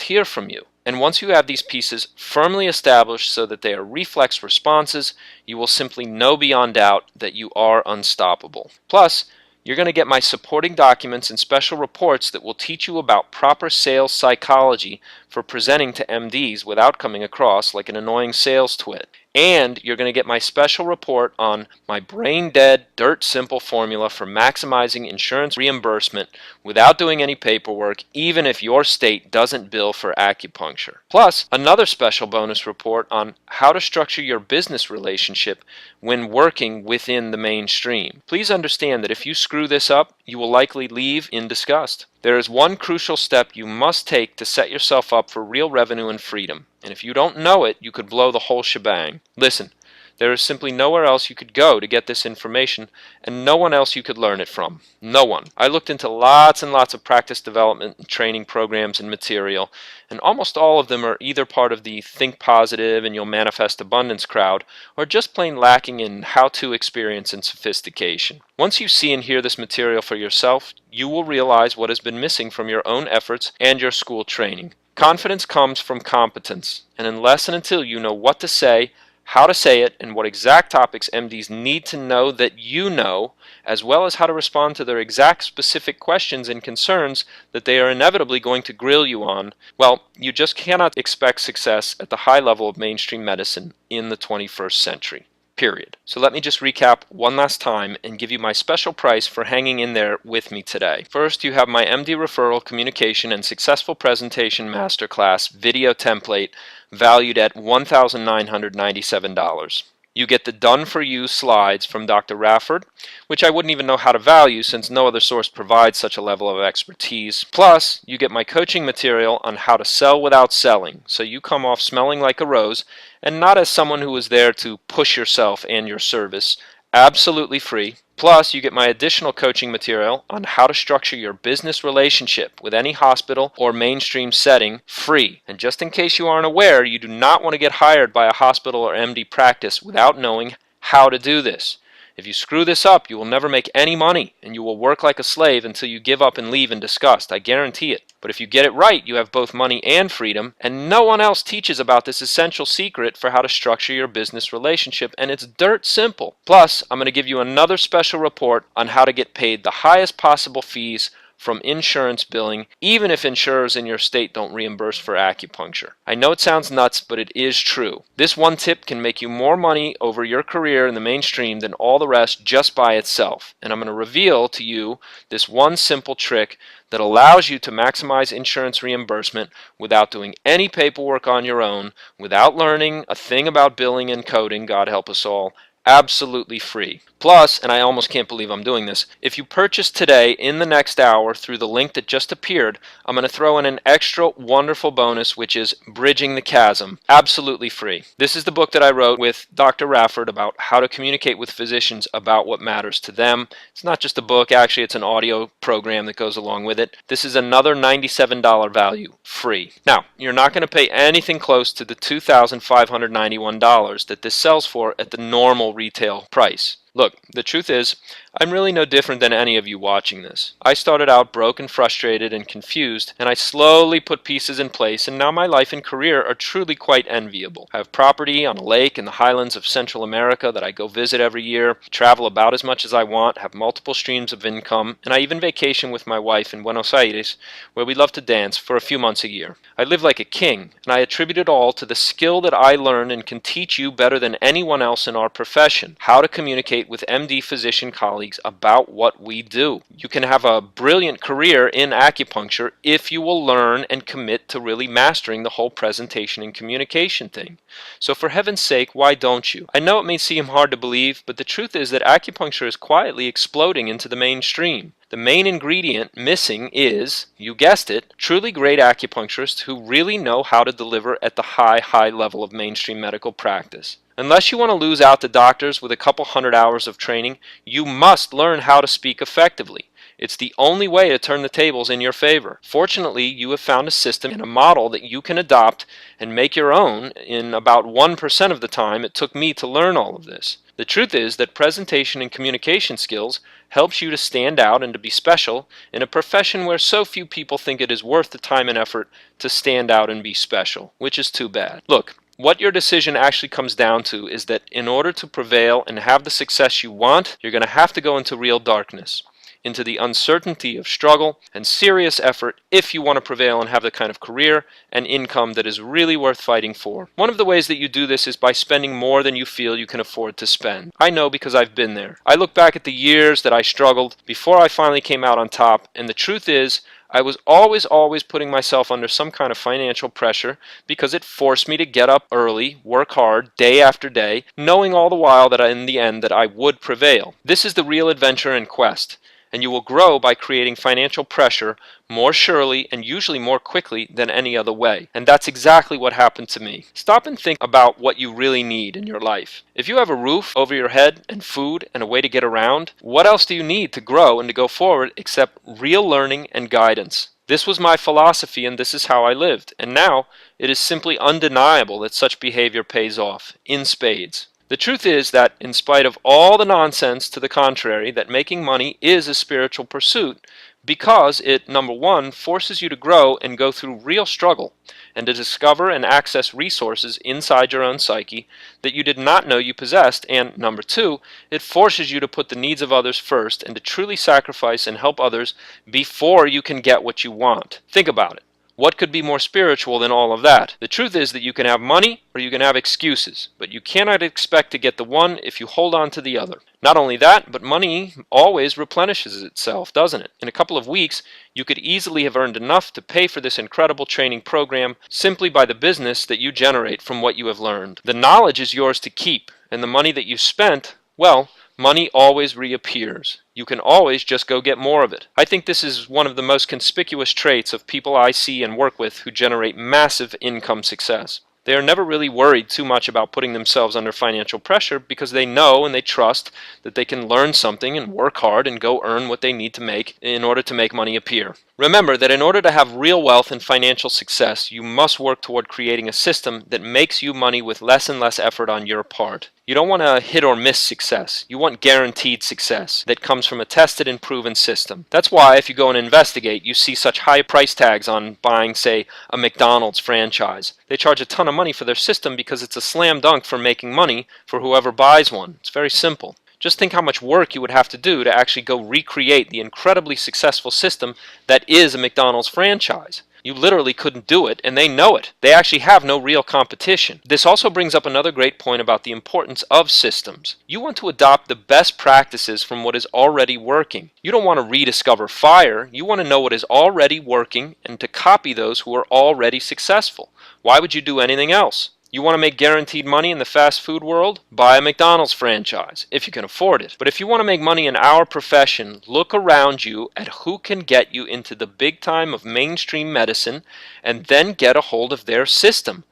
hear from you. And once you have these pieces firmly established so that they are reflex responses, you will simply know beyond doubt that you are unstoppable. Plus, you're going to get my supporting documents and special reports that will teach you about proper sales psychology for presenting to MDs without coming across like an annoying sales twit. And you're going to get my special report on my brain-dead, dirt-simple formula for maximizing insurance reimbursement without doing any paperwork, even if your state doesn't bill for acupuncture. Plus, another special bonus report on how to structure your business relationship when working within the mainstream. Please understand that if you screw this up, you will likely leave in disgust. There is one crucial step you must take to set yourself up for real revenue and freedom. And if you don't know it, you could blow the whole shebang. Listen, there is simply nowhere else you could go to get this information, and no one else you could learn it from. No one. I looked into lots and lots of practice development and training programs and material, and almost all of them are either part of the think positive and you'll manifest abundance crowd, or just plain lacking in how-to experience and sophistication. Once you see and hear this material for yourself, you will realize what has been missing from your own efforts and your school training. Confidence comes from competence, and unless and until you know what to say, how to say it, and what exact topics MDs need to know that you know, as well as how to respond to their exact specific questions and concerns that they are inevitably going to grill you on, well, you just cannot expect success at the high level of mainstream medicine in the 21st century. Period. So let me just recap one last time and give you my special price for hanging in there with me today. First, you have my MD Referral Communication and Successful Presentation Masterclass video template valued at $1,997. You get the done-for-you slides from Dr. Rafford, which I wouldn't even know how to value since no other source provides such a level of expertise. Plus, you get my coaching material on how to sell without selling, so you come off smelling like a rose and not as someone who is there to push yourself and your service, absolutely free. Plus, you get my additional coaching material on how to structure your business relationship with any hospital or mainstream setting free. And just in case you aren't aware, you do not want to get hired by a hospital or MD practice without knowing how to do this. If you screw this up, you will never make any money, and you will work like a slave until you give up and leave in disgust. I guarantee it. But if you get it right, you have both money and freedom, and no one else teaches about this essential secret for how to structure your business relationship, and it's dirt simple. Plus, I'm going to give you another special report on how to get paid the highest possible fees from insurance billing, even if insurers in your state don't reimburse for acupuncture. I know it sounds nuts, but it is true. This one tip can make you more money over your career in the mainstream than all the rest just by itself. And I'm going to reveal to you this one simple trick that allows you to maximize insurance reimbursement without doing any paperwork on your own, without learning a thing about billing and coding, God help us all, absolutely free. Plus, and I almost can't believe I'm doing this, if you purchase today in the next hour through the link that just appeared, I'm going to throw in an extra wonderful bonus, which is Bridging the Chasm, absolutely free. This is the book that I wrote with Dr. Rafford about how to communicate with physicians about what matters to them. It's not just a book, actually it's an audio program that goes along with it. This is another $97 value, free. Now, you're not going to pay anything close to the $2,591 that this sells for at the normal retail price. Look, the truth is, I'm really no different than any of you watching this. I started out broke and frustrated and confused, and I slowly put pieces in place, and now my life and career are truly quite enviable. I have property on a lake in the highlands of Central America that I go visit every year, travel about as much as I want, have multiple streams of income, and I even vacation with my wife in Buenos Aires, where we love to dance for a few months a year. I live like a king, and I attribute it all to the skill that I learned and can teach you better than anyone else in our profession, how to communicate with MD physician colleagues about what we do. You can have a brilliant career in acupuncture if you will learn and commit to really mastering the whole presentation and communication thing. So for heaven's sake, why don't you? I know it may seem hard to believe, but the truth is that acupuncture is quietly exploding into the mainstream. The main ingredient missing is, you guessed it, truly great acupuncturists who really know how to deliver at the high level of mainstream medical practice. Unless you want to lose out to doctors with a couple hundred hours of training, you must learn how to speak effectively. It's the only way to turn the tables in your favor. Fortunately, you have found a system and a model that you can adopt and make your own in about 1% of the time it took me to learn all of this. The truth is that presentation and communication skills helps you to stand out and to be special in a profession where so few people think it is worth the time and effort to stand out and be special, which is too bad. Look, what your decision actually comes down to is that in order to prevail and have the success you want, you're going to have to go into real darkness, into the uncertainty of struggle and serious effort if you want to prevail and have the kind of career and income that is really worth fighting for. One of the ways that you do this is by spending more than you feel you can afford to spend. I know because I've been there. I look back at the years that I struggled before I finally came out on top, and the truth is, I was always putting myself under some kind of financial pressure because it forced me to get up early, work hard, day after day, knowing all the while that in the end that I would prevail. This is the real adventure and quest, and you will grow by creating financial pressure more surely and usually more quickly than any other way. And that's exactly what happened to me. Stop and think about what you really need in your life. If you have a roof over your head and food and a way to get around, what else do you need to grow and to go forward except real learning and guidance? This was my philosophy and this is how I lived. And now it is simply undeniable that such behavior pays off in spades. The truth is that in spite of all the nonsense to the contrary, that making money is a spiritual pursuit because it, number one, forces you to grow and go through real struggle and to discover and access resources inside your own psyche that you did not know you possessed, and number two, it forces you to put the needs of others first and to truly sacrifice and help others before you can get what you want. Think about it. What could be more spiritual than all of that? The truth is that you can have money or you can have excuses, but you cannot expect to get the one if you hold on to the other. Not only that, but money always replenishes itself, doesn't it? In a couple of weeks, you could easily have earned enough to pay for this incredible training program simply by the business that you generate from what you have learned. The knowledge is yours to keep, and the money that you spent, well, money always reappears. You can always just go get more of it. I think this is one of the most conspicuous traits of people I see and work with who generate massive income success. They are never really worried too much about putting themselves under financial pressure because they know and they trust that they can learn something and work hard and go earn what they need to make in order to make money appear. Remember that in order to have real wealth and financial success, you must work toward creating a system that makes you money with less and less effort on your part. You don't want a hit or miss success. You want guaranteed success that comes from a tested and proven system. That's why if you go and investigate, you see such high price tags on buying, say, a McDonald's franchise. They charge a ton of money for their system because it's a slam dunk for making money for whoever buys one. It's very simple. Just think how much work you would have to do to actually go recreate the incredibly successful system that is a McDonald's franchise. You literally couldn't do it, and they know it. They actually have no real competition. This also brings up another great point about the importance of systems. You want to adopt the best practices from what is already working. You don't want to rediscover fire. You want to know what is already working and to copy those who are already successful. Why would you do anything else? You want to make guaranteed money in the fast food world? Buy a McDonald's franchise, if you can afford it. But if you want to make money in our profession, look around you at who can get you into the big time of mainstream medicine and then get a hold of their system.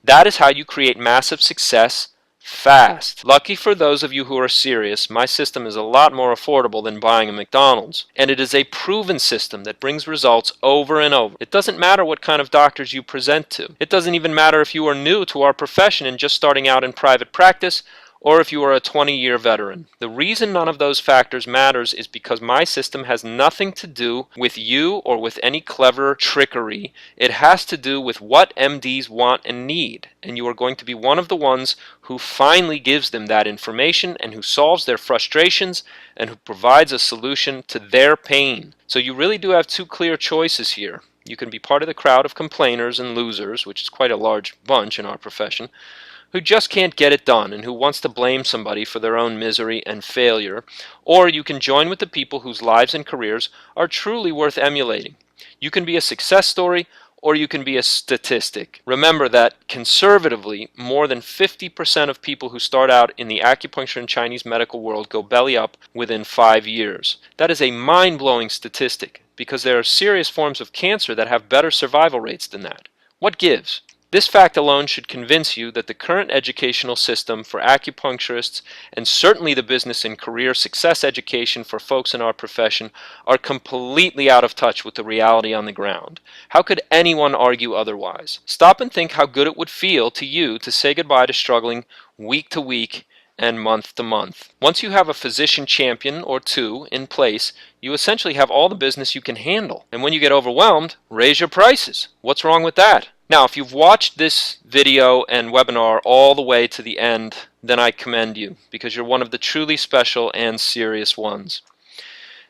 That is how you create massive success fast. Lucky for those of you who are serious, my system is a lot more affordable than buying a McDonald's. And it is a proven system that brings results over and over. It doesn't matter what kind of doctors you present to. It doesn't even matter if you are new to our profession and just starting out in private practice, or if you are a 20-year veteran. The reason none of those factors matters is because my system has nothing to do with you or with any clever trickery. It has to do with what MDs want and need, and you are going to be one of the ones who finally gives them that information and who solves their frustrations and who provides a solution to their pain. So you really do have two clear choices here. You can be part of the crowd of complainers and losers, which is quite a large bunch in our profession, who just can't get it done and who wants to blame somebody for their own misery and failure, or you can join with the people whose lives and careers are truly worth emulating. You can be a success story, or you can be a statistic. Remember that, conservatively, more than 50% of people who start out in the acupuncture and Chinese medical world go belly up within 5 years. That is a mind-blowing statistic, because there are serious forms of cancer that have better survival rates than that. What gives? This fact alone should convince you that the current educational system for acupuncturists, and certainly the business and career success education for folks in our profession, are completely out of touch with the reality on the ground. How could anyone argue otherwise? Stop and think how good it would feel to you to say goodbye to struggling week to week and month to month. Once you have a physician champion or two in place, you essentially have all the business you can handle. And when you get overwhelmed, raise your prices. What's wrong with that? Now, if you've watched this video and webinar all the way to the end, then I commend you, because you're one of the truly special and serious ones.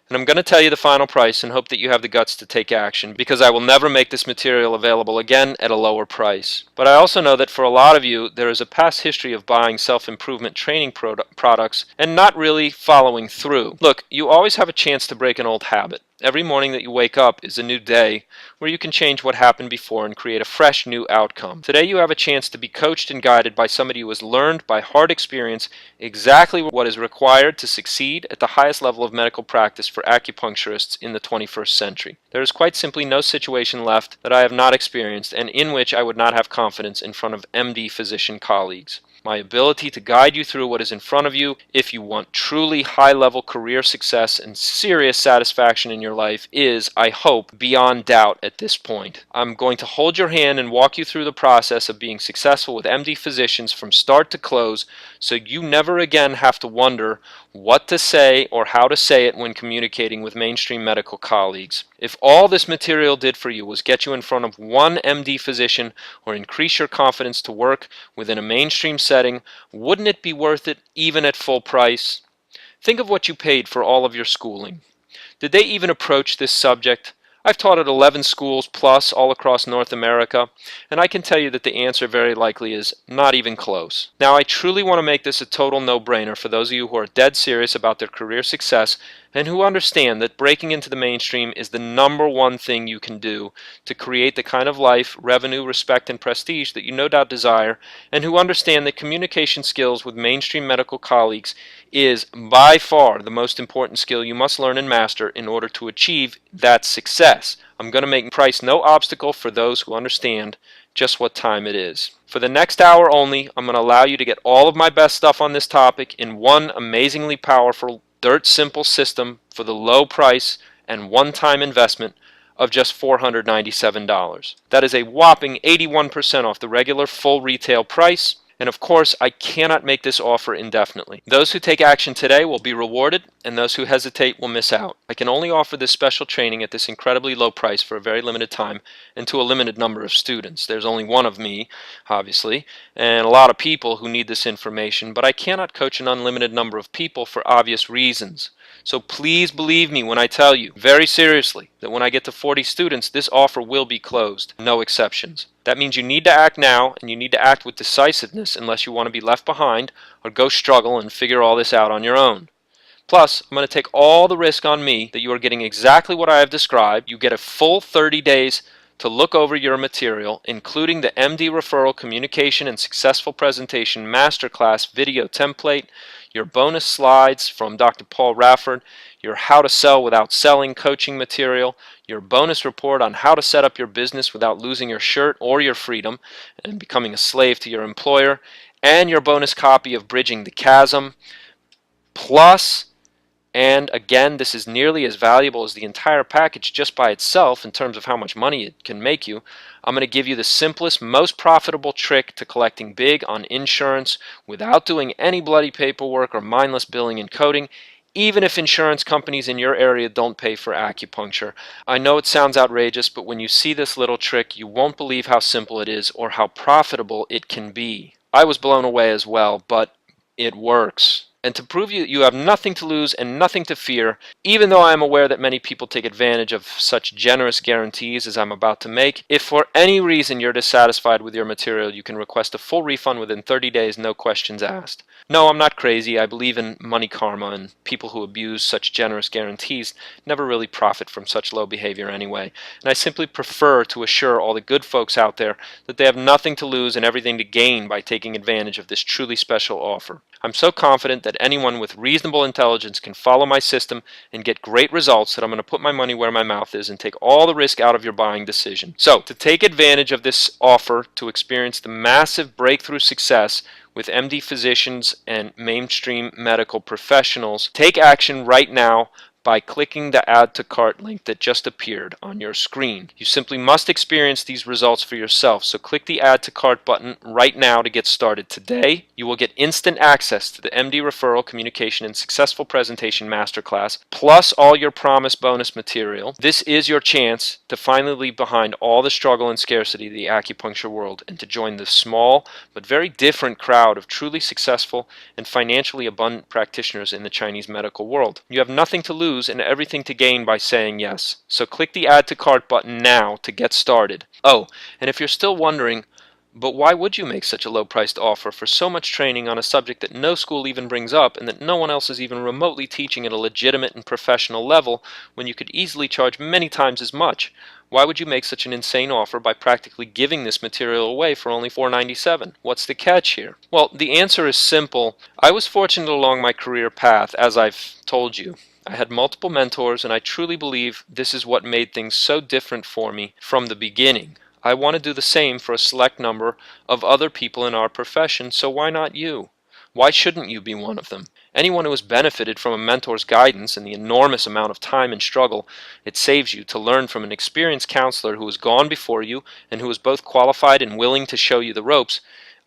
And I'm going to tell you the final price and hope that you have the guts to take action, because I will never make this material available again at a lower price. But I also know that for a lot of you, there is a past history of buying self-improvement training products and not really following through. Look, you always have a chance to break an old habit. Every morning that you wake up is a new day where you can change what happened before and create a fresh new outcome. Today you have a chance to be coached and guided by somebody who has learned by hard experience exactly what is required to succeed at the highest level of medical practice for acupuncturists in the 21st century. There is quite simply no situation left that I have not experienced and in which I would not have confidence in front of MD physician colleagues. My ability to guide you through what is in front of you, if you want truly high-level career success and serious satisfaction in your life, is, I hope, beyond doubt at this point. I'm going to hold your hand and walk you through the process of being successful with MD physicians from start to close, so you never again have to wonder what to say or how to say it when communicating with mainstream medical colleagues. If all this material did for you was get you in front of one MD physician or increase your confidence to work within a mainstream setting, wouldn't it be worth it even at full price? Think of what you paid for all of your schooling. Did they even approach this subject? I've taught at 11 schools plus all across North America, and I can tell you that the answer very likely is not even close. Now, I truly want to make this a total no-brainer for those of you who are dead serious about their career success and who understand that breaking into the mainstream is the #1 thing you can do to create the kind of life, revenue, respect, and prestige that you no doubt desire, and who understand that communication skills with mainstream medical colleagues is by far the most important skill you must learn and master in order to achieve that success. I'm going to make price no obstacle for those who understand just what time it is. For the next hour only, I'm going to allow you to get all of my best stuff on this topic in one amazingly powerful, dirt simple system for the low price and one-time investment of just $497. That is a whopping 81% off the regular full retail price, And of course, I cannot make this offer indefinitely. Those who take action today will be rewarded, and those who hesitate will miss out. I can only offer this special training at this incredibly low price for a very limited time and to a limited number of students. There's only one of me, obviously, and a lot of people who need this information, but I cannot coach an unlimited number of people for obvious reasons. So please believe me when I tell you, very seriously, that when I get to 40 students, this offer will be closed. No exceptions. That means you need to act now, and you need to act with decisiveness unless you want to be left behind or go struggle and figure all this out on your own. Plus, I'm going to take all the risk on me that you are getting exactly what I have described. You get a full 30 days to look over your material, including the MD Referral Communication and Successful Presentation Masterclass video template, your bonus slides from Dr. Paul Rafford, your How to Sell Without Selling coaching material, your bonus report on how to set up your business without losing your shirt or your freedom and becoming a slave to your employer, and your bonus copy of Bridging the Chasm, plus, and again, this is nearly as valuable as the entire package just by itself in terms of how much money it can make you. I'm going to give you the simplest, most profitable trick to collecting big on insurance without doing any bloody paperwork or mindless billing and coding, even if insurance companies in your area don't pay for acupuncture. I know it sounds outrageous, but when you see this little trick, you won't believe how simple it is or how profitable it can be. I was blown away as well, but it works. And to prove you have nothing to lose and nothing to fear, even though I am aware that many people take advantage of such generous guarantees as I'm about to make, if for any reason you're dissatisfied with your material, you can request a full refund within 30 days, no questions asked. No, I'm not crazy. I believe in money karma, and people who abuse such generous guarantees never really profit from such low behavior anyway. And I simply prefer to assure all the good folks out there that they have nothing to lose and everything to gain by taking advantage of this truly special offer. I'm so confident that anyone with reasonable intelligence can follow my system and get great results that I'm going to put my money where my mouth is and take all the risk out of your buying decision. So, to take advantage of this offer to experience the massive breakthrough success with MD physicians and mainstream medical professionals, take action right now by clicking the Add to Cart link that just appeared on your screen. You simply must experience these results for yourself, so click the Add to Cart button right now to get started today. You will get instant access to the MD Referral Communication and Successful Presentation Masterclass, plus all your promised bonus material. This is your chance to finally leave behind all the struggle and scarcity of the acupuncture world and to join the small but very different crowd of truly successful and financially abundant practitioners in the Chinese medical world. You have nothing to lose and everything to gain by saying yes. So click the Add to Cart button now to get started. Oh, and if you're still wondering, but why would you make such a low-priced offer for so much training on a subject that no school even brings up and that no one else is even remotely teaching at a legitimate and professional level when you could easily charge many times as much? Why would you make such an insane offer by practically giving this material away for only $4.97? What's the catch here? Well, the answer is simple. I was fortunate along my career path, as I've told you. I had multiple mentors, and I truly believe this is what made things so different for me from the beginning. I want to do the same for a select number of other people in our profession, so why not you? Why shouldn't you be one of them? Anyone who has benefited from a mentor's guidance and the enormous amount of time and struggle it saves you to learn from an experienced counselor who has gone before you and who is both qualified and willing to show you the ropes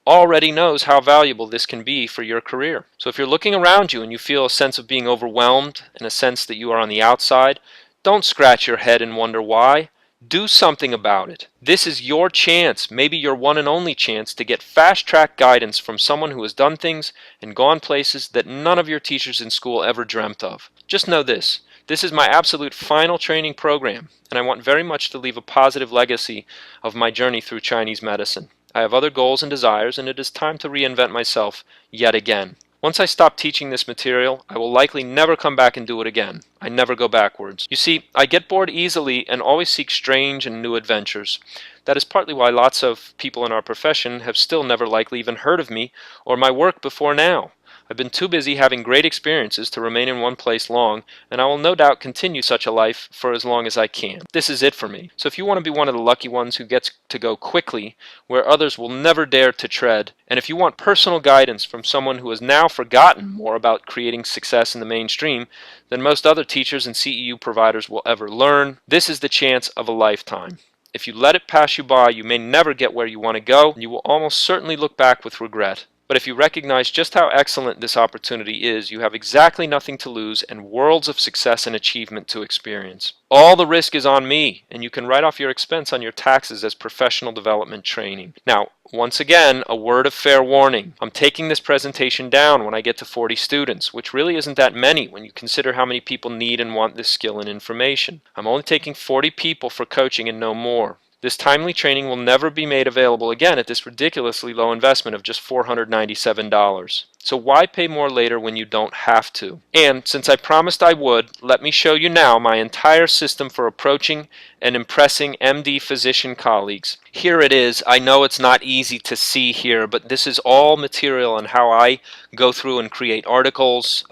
already knows how valuable this can be for your career. So if you're looking around you and you feel a sense of being overwhelmed and a sense that you are on the outside, don't scratch your head and wonder why. Do something about it. This is your chance, maybe your one and only chance, to get fast-track guidance from someone who has done things and gone places that none of your teachers in school ever dreamt of. Just know this. This is my absolute final training program, and I want very much to leave a positive legacy of my journey through Chinese medicine. I have other goals and desires, and it is time to reinvent myself yet again. Once I stop teaching this material, I will likely never come back and do it again. I never go backwards. You see, I get bored easily and always seek strange and new adventures. That is partly why lots of people in our profession have still never likely even heard of me or my work before now. I've been too busy having great experiences to remain in one place long, and I will no doubt continue such a life for as long as I can. This is it for me. So if you want to be one of the lucky ones who gets to go quickly where others will never dare to tread, and if you want personal guidance from someone who has now forgotten more about creating success in the mainstream than most other teachers and CEU providers will ever learn, this is the chance of a lifetime. If you let it pass you by, you may never get where you want to go, and you will almost certainly look back with regret. But if you recognize just how excellent this opportunity is, you have exactly nothing to lose and worlds of success and achievement to experience. All the risk is on me, and you can write off your expense on your taxes as professional development training. Now, once again, a word of fair warning. I'm taking this presentation down when I get to 40 students, which really isn't that many when you consider how many people need and want this skill and information. I'm only taking 40 people for coaching and no more. This timely training will never be made available again at this ridiculously low investment of just $497. So why pay more later when you don't have to? And since I promised I would, let me show you now my entire system for approaching and impressing MD physician colleagues. Here it is. I know it's not easy to see here, but this is all material on how I go through and create articles,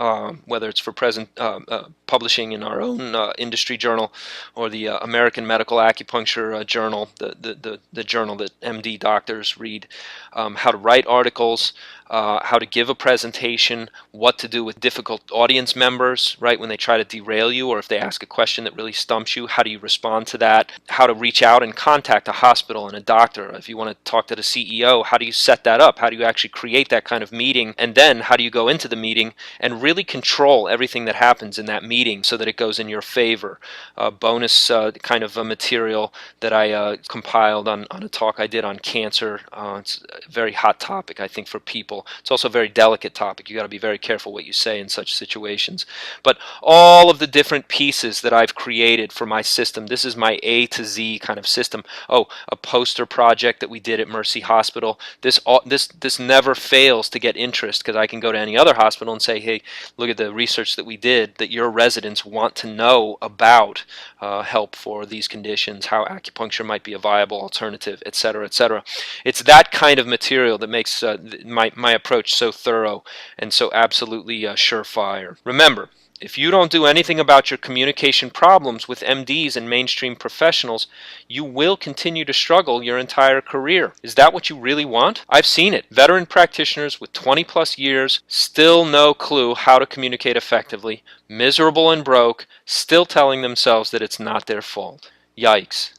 whether it's for publishing in our own industry journal or the American Medical Acupuncture Journal, the journal that MD doctors read, how to write articles, how to give a presentation, what to do with difficult audience members, right, when they try to derail you or if they ask a question that really stumps you, how do you respond to that, how to reach out and contact a hospital and a doctor. If you want to talk to the CEO, how do you set that up? How do you actually create that kind of meeting? And then how do you go into the meeting and really control everything that happens in that meeting so that it goes in your favor? Bonus kind of material that I compiled on a talk I did on cancer. It's a very hot topic, I think, for people. It's also a very delicate topic. You got to be very careful what you say in such situations. But all of the different pieces that I've created for my system, this is my A to Z kind of system. Oh, a poster project that we did at Mercy Hospital. This never fails to get interest because I can go to any other hospital and say, hey, look at the research that we did that your residents want to know about help for these conditions, how acupuncture might be a viable alternative, etc., etc. It's that kind of material that makes my approach so thorough and so absolutely surefire. Remember, if you don't do anything about your communication problems with MDs and mainstream professionals, you will continue to struggle your entire career. Is that what you really want? I've seen it. Veteran practitioners with 20 plus years, still no clue how to communicate effectively, miserable and broke, still telling themselves that it's not their fault. Yikes.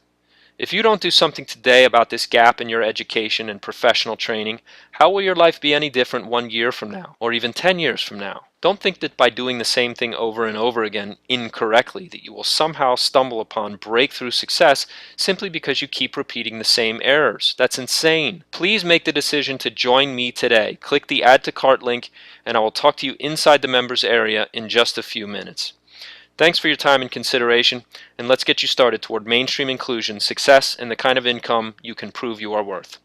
If you don't do something today about this gap in your education and professional training, how will your life be any different 1 year from now, or even 10 years from now? Don't think that by doing the same thing over and over again incorrectly that you will somehow stumble upon breakthrough success simply because you keep repeating the same errors. That's insane. Please make the decision to join me today. Click the Add to Cart link and I will talk to you inside the members area in just a few minutes. Thanks for your time and consideration, and let's get you started toward mainstream inclusion, success, and the kind of income you can prove you are worth.